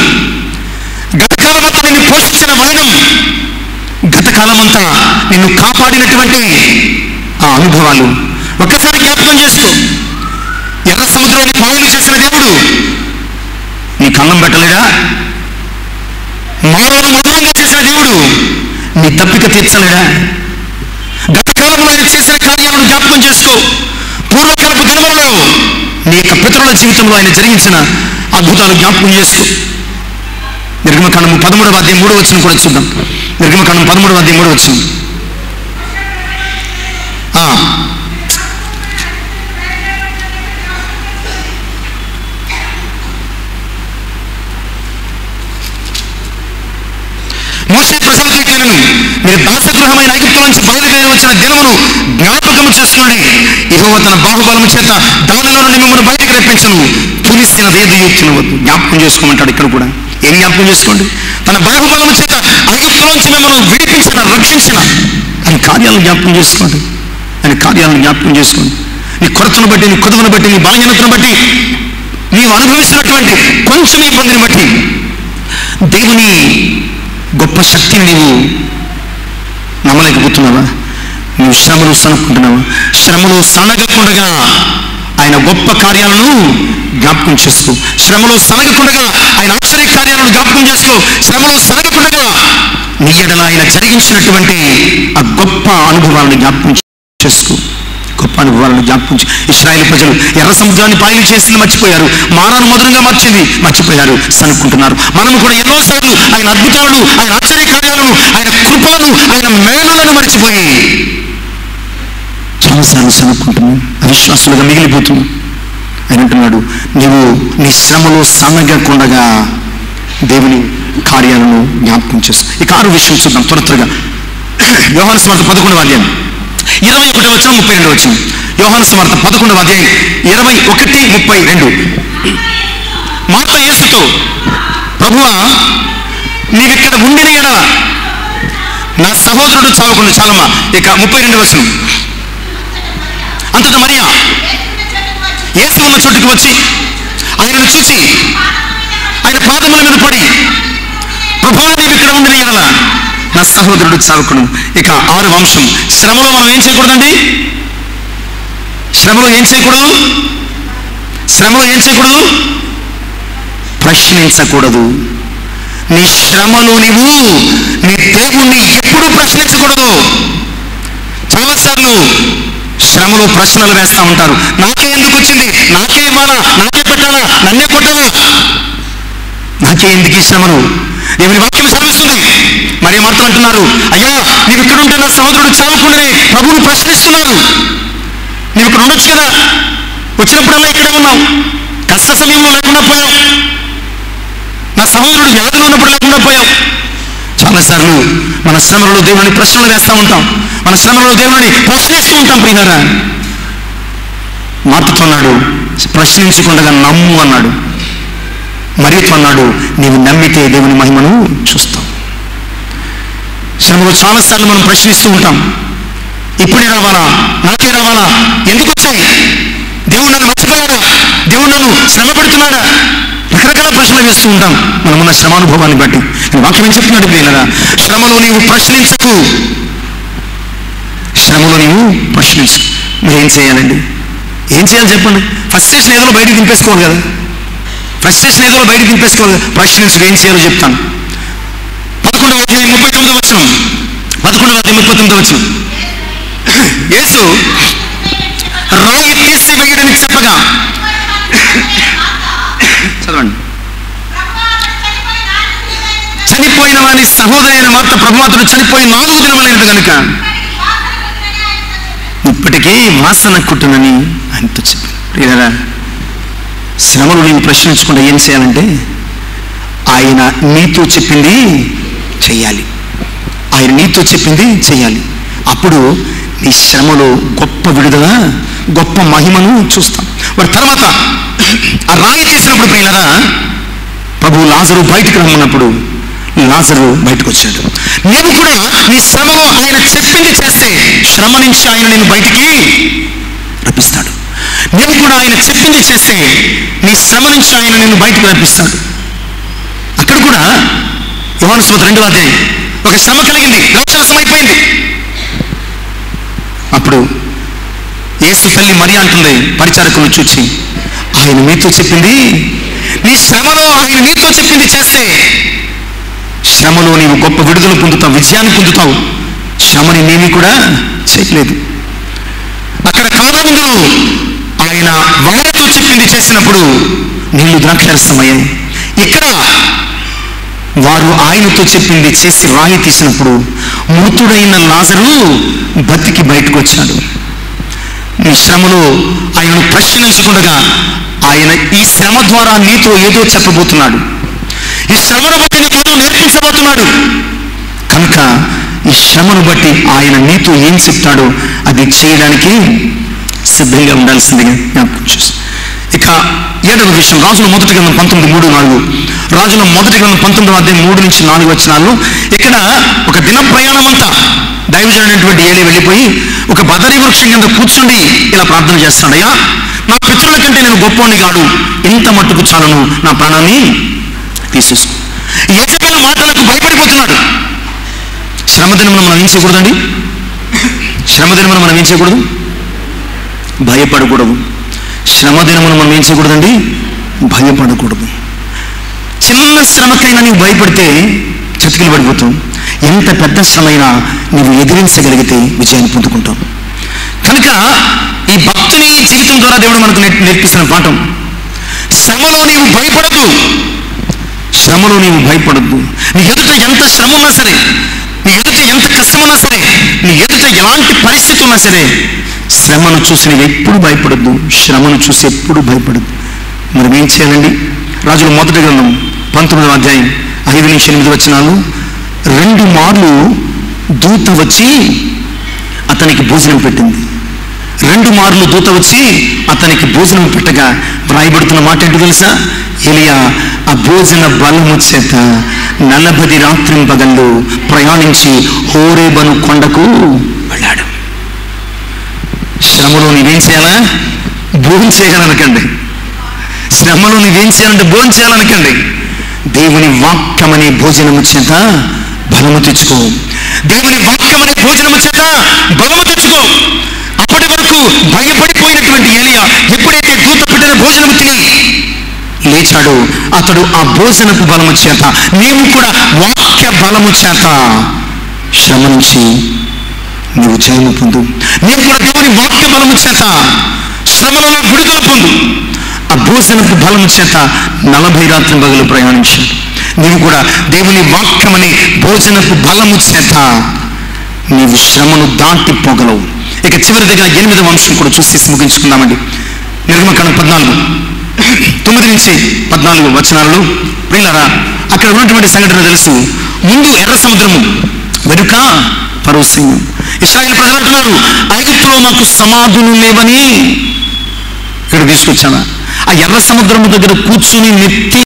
గతకాలమంతా నిన్ను పోషించిన వైనం, గతకాలమంతా నిన్ను కాపాడినటువంటి ఆ అనుభవాలు ఒక్కసారి జ్ఞాపకం చేసుకో. ఎర్ర సముద్రాన్ని పాయలు చేసిన దేవుడు నీకు అన్నం పెట్టలేడా? మానవుడు మధురంగా చేసిన దేవుడు నీ తప్పిక తీర్చలేడా? గతకాలంలో ఆయన చేసిన కార్యాలను జ్ఞాపకం చేసుకో. పూర్వకాలపు దినములలో నీ యొక్క పితరుల జీవితంలో ఆయన జరిగించిన అద్భుతాలు జ్ఞాపకం చేసుకో. నిర్గమకాండము 13వ అధ్యాయం 3వ వచనం కూడా చూద్దాం. నిర్గమకాండం 13వ అధ్యాయం 3వ వచనం. మోషే ప్రజలతో ఇట్లనెను, మీరు దాసగృహమైన ఐగుప్తు నుంచి బయలుదేరి వచ్చిన దినమును జ్ఞాపకము చేసుకోండి. యెహోవా తన బాహుబలము చేత దానిలో నుండి మిమ్మల్ని బయటికి రప్పించను. పులిసినదేది తినవద్దు. జ్ఞాపకం చేసుకోమంటాడు ఇక్కడ కూడా. ఏం జ్ఞాపకం చేసుకోండి? తన బాహుబలము చేత ఐగుప్తులోంచి మిమ్మల్ని విడిపించిన, రక్షించిన ఆయన కార్యాలను జ్ఞాపకం చేసుకోండి. నీ కొరతను బట్టి, నీ కొదువును బట్టి, నీ బలహీనతను బట్టి, నీవు అనుభవిస్తున్నటువంటి కొంచెం ఇబ్బందిని బట్టి దేవుని గొప్ప శక్తిని నీవు నమ్మలేకపోతున్నావా? నువ్వు శ్రమలు సనుక్కుంటున్నావా? శ్రమలు సనగకుండగా ఆయన గొప్ప కార్యాలను జ్ఞాపకం చేసుకో. శ్రమలు సనగకుండగా ఆయన ఆశ్చర్య కార్యాలను జ్ఞాపకం చేసుకో. శ్రమలు సనగకుండగా నీ ఎడల ఆయన జరిగించినటువంటి ఆ గొప్ప అనుభవాలను జ్ఞాపకం చేసుకో. ఇశ్రాయేలు ప్రజలు ఎర్ర సముద్రాన్ని పాయలు చేసింది మర్చిపోయారు. మారాను మధురంగా మర్చిపోయారు, సనుక్కుంటున్నారు. మనం కూడా ఎన్నోసార్లు ఆయన అద్భుతాలను, ఆయన ఆశ్చర్య కార్యాలను, ఆయన కృపలను, ఆయన మేలులను మర్చిపోయి చాలాసార్లు సనుక్కుంటున్నాం, అవిశ్వాసులుగా మిగిలిపోతున్నాం. ఆయన అంటున్నాడు, నీవు నీ శ్రమలో సనగకుండగా దేవుని కార్యాలను జ్ఞాపకం చేసుకో. ఇక 6వ విషయం చూద్దాం త్వరగా. యోహాను సువార్త 11వ అధ్యాయం 21వ వచనం 32వ వచనం. యోహాను సువార్త 11వ అధ్యాయం 21:32. మార్త యేసుతో, ప్రభువా, నీవిక్కడ ఉండిన ఎడల నా సహోదరుడు చావకుండా. చాలమ్మా. ఇక 32వ వచనం. అంతటా మరియా యేసు ఉన్న చోటుకు వచ్చి ఆయనను చూసి ఆయన పాదముల మీద పడి, ప్రభువా, నీవిక్కడ ఉండిన ఎడల నా సహోదరుడు చావకును. ఇక 6వ అంశం. శ్రమలో మనం ఏం చేయకూడదండి? శ్రమలో ఏం చేయకూడదు? ప్రశ్నించకూడదు. నీ శ్రమలో నీవు నీ దేవుణ్ణి ఎప్పుడూ ప్రశ్నించకూడదు. చాలాసార్లు శ్రమలో ప్రశ్నలు వేస్తూ ఉంటారు. నాకే ఎందుకు వచ్చింది? నాకే ఇవ్వాలా? నాకే పెట్టాలా? నన్నే కొట్టాలా? నాకే ఎందుకు ఈ శ్రమలు? దేవుని వాక్యం సెలవిస్తుంది. మరి మార్త అంటున్నారు, అయ్యా, నీవు ఇక్కడ ఉంటే నా సహోదరుడు చావకుండానే ప్రభువును ప్రశ్నిస్తున్నారు. నీవు ఇక్కడ ఉండొచ్చు కదా, వచ్చినప్పుడల్లా ఇక్కడే ఉన్నావు, కష్ట సమయంలో లేకుండా పోయావు, నా సహోదరుడు వ్యాధులు ఉన్నప్పుడు లేకుండా పోయావు. చాలాసార్లు మన శ్రమలలో దేవుని ప్రశ్నలు వేస్తూ ఉంటాం, మన శ్రమలలో దేవుని ప్రశ్నిస్తూ ఉంటాం. ప్రియులారా, మార్తతో అన్నాడు, ప్రశ్నించకుండా నమ్ము అన్నాడు. మరియు అన్నాడు, నీవు నమ్మితే దేవుని మహిమను చూస్తావు. శ్రమలో చాలాసార్లు మనం ప్రశ్నిస్తూ ఉంటాం, ఇప్పుడే రావాలా, నాకే రావాలా, ఎందుకు వచ్చాయి, దేవుడు నన్ను మర్చిపోయాడా, దేవుడు నన్ను శ్రమ పెడుతున్నాడా, రకరకాల ప్రశ్నలు వేస్తూ ఉంటాం మనమున్న శ్రమానుభవాన్ని బట్టి. వాక్యం ఏం చెప్తున్నాడు ప్రియులారా? శ్రమలో నీవు ప్రశ్నించకు, శ్రమలో నీవు ప్రశ్నించు. మరి ఏం చేయాలండి? ఏం చేయాలి చెప్పండి? ఫ్రస్ట్రేషన్ ఏదో బయటికి దింపేసుకోవాలి కదా, ప్రశ్నించు. ఏం చేయాలో చెప్తాను. 11వ అధ్యాయం 39వ వచనం. 11వ అధ్యాయం 39వ వచనం. యేసు రాయి తీసివేయడని చెప్పగా, చదవండి, చనిపోయిన వారి సహోదరైన మార్త, ప్రభువాతడు చనిపోయి 4 దినములైనది కనుక ఇప్పటికే వాసన కుట్టునని ఆయనతో చెప్పారు. శ్రమలు నేను ప్రశ్నించకుండా ఏం చేయాలంటే, ఆయన నీతో చెప్పింది చెయ్యాలి, ఆయన నీతో చెప్పింది చెయ్యాలి. అప్పుడు నీ శ్రమలో గొప్ప విడుదల, గొప్ప మహిమను చూస్తాం. వారి తర్వాత ఆ రాయి తీసినప్పుడు ప్రియులారా, ప్రభు లాజరు బయటికి రమ్మన్నప్పుడు లాజరు బయటకు వచ్చాడు. నీవు కూడా నీ శ్రమలో ఆయన చెప్పింది చేస్తే శ్రమ నుంచి ఆయన నేను బయటికి రప్పిస్తాడు. నీవు కూడా ఆయన చెప్పింది చేస్తే నీ శ్రమ నుంచి ఆయన నిన్ను బయటకు రప్పిస్తాడు. అక్కడ కూడా యోహాను సువార్త 2వ అధ్యాయం, ఒక శ్రమ కలిగింది, ద్రాక్షారసం అయిపోయింది. అప్పుడు యేసు తల్లి మరియ అంటుంది పరిచారకులను చూచి, ఆయన మీతో చెప్పింది, నీ శ్రమలో ఆయన నీతో చెప్పింది చేస్తే శ్రమలో నీవు గొప్ప విడుదల పొందుతావు, విజయాన్ని పొందుతావు. శ్రమని నేమి కూడా చేయలేదు. అక్కడ కానాములో ఆయన వారితో చెప్పింది చేసినప్పుడు నీళ్లు ద్రాక్షారసమయ్యాయి. ఇక్కడ వారు ఆయనతో చెప్పింది చేసి రాయి తీసినప్పుడు మృతుడైన లాజరు బతికి బయటకు వచ్చాడు. నీ శ్రమలో ఆయనను ప్రశ్నించకుండా ఆయన ఈ శ్రమ ద్వారా నీతో ఏదో చెప్పబోతున్నాడు, ఈ శ్రమను బట్టి నీకు ఏదో నేర్పించబోతున్నాడు. కనుక ఈ శ్రమను బట్టి ఆయన నీతో ఏం చెప్తాడో అది చేయడానికి సిద్ధంగా ఉండాల్సిందిగా జ్ఞాపకం చేసి. ఇక 7వ విషయం, రాజుల మొదటి గ్రంథం 19:3-4. రాజుల మొదటి గ్రంథం 19వ అధ్యాయం 3-4 వచనాలు. ఇక్కడ ఒక దిన ప్రయాణం అంతా దైవజనుడైనటువంటి ఏలీ వెళ్ళిపోయి ఒక బదరీ వృక్షం కింద కూర్చుండి ఇలా ప్రార్థన చేస్తాడు, అయ్యా నా పితరుల కంటే నేను గొప్పవాణ్ణి కాడు, ఇంత మట్టుకు చాలను, నా ప్రాణాన్ని తీసేసు. యెజెబెలు మాటలకు భయపడిపోతున్నాడు. శ్రమదినమున మనం ఏం చేయకూడదండి? శ్రమదినమున మనం ఏం చేయకూడదు? భయపడకూడదు. శ్రమదినమున మనం ఏం చేయకూడదండి? భయపడకూడదు. చిన్న శ్రమకైనా నీవు భయపడితే చతికిలు పడిపోతావు. ఎంత పెద్ద శ్రమైనా నీవు ఎదిరించగలిగితే విజయాన్ని పొందుకుంటావు. కనుక ఈ భక్తుని జీవితం ద్వారా దేవుడు మనకు నేర్పిస్తున్న పాఠం, శ్రమలో నీవు భయపడద్దు, శ్రమలో నీవు భయపడద్దు. నీ ఎదుట ఎంత శ్రమ ఉన్నా సరే, నీ ఎదుట ఎంత కష్టమున్నా సరే, నీ ఎదుట ఎలాంటి పరిస్థితి ఉన్నా సరే, శ్రమను చూసి నీవు ఎప్పుడు భయపడద్దు, శ్రమను చూసి ఎప్పుడు భయపడద్దు. మనం ఏం చేయాలండి? రాజుల మొదటి గ్రంథం 19వ అధ్యాయం 5-8 వచనాలు. 2 మార్లు దూత వచ్చి అతనికి భోజనం పెట్టింది. 2 మార్లు దూత వచ్చి అతనికి భోజనం పెట్టగా వ్రాయబడుతున్న మాట ఏంటో తెలుసా? ఎలియా ఆ భోజన బలము చేత 40 రాత్రింపగళ్ళు ప్రయాణించి హోరేబను కొండకు వెళ్ళాడు. శ్రమలో నీవేం చేయాలా? భోజనం చేయాలనకండి. శ్రమలో నీవేం చేయాలంటే భోజనం చేయాలనకండి. దేవుని వాక్యమనే భోజనము చేత బలము తెచ్చుకో. దేవుని వాక్యమనే భోజనము చేత బలము తెచ్చుకో. అప్పటి వరకు భయపడిపోయినటువంటి ఎలియా ఎప్పుడైతే దూత పెట్టిన భోజనము తిని లేచాడో, అతడు ఆ భోజనపు బలము చేత, నీవు కూడా వాక్య బలము చేత శ్రమ నుంచి నీవు జయము పొందు. నీవు కూడా దేవుని వాక్య బలము చేత శ్రమలలో విడుదల పొందు. ఆ భోజనపు బలము చేత 40 రాత్రింపగలు ప్రయాణించాడు. నీవు కూడా దేవుని వాక్యమని భోజనపు బలము చేత నీవు శ్రమను దాటిపోగలవు. ఇక చివరిదిగా 8వ అంశం కూడా చూసి ముగించుకుందామండి. నిర్గమకాండం 14:9-14 వచనాలలో ప్రియులారా, అక్కడ ఉన్నటువంటి సంఘటన తెలుసు. ముందు ఎర్ర సముద్రము, వెనుక ఫరో సైన్యం. ఇశ్రాయేలు ప్రజలు అంటున్నారు, ఐగుప్తులో మాకు సమాధులు లేవని ఇక్కడ తీసుకొచ్చాను. ఆ ఎర్ర సముద్రము దగ్గర కూర్చుని నెత్తి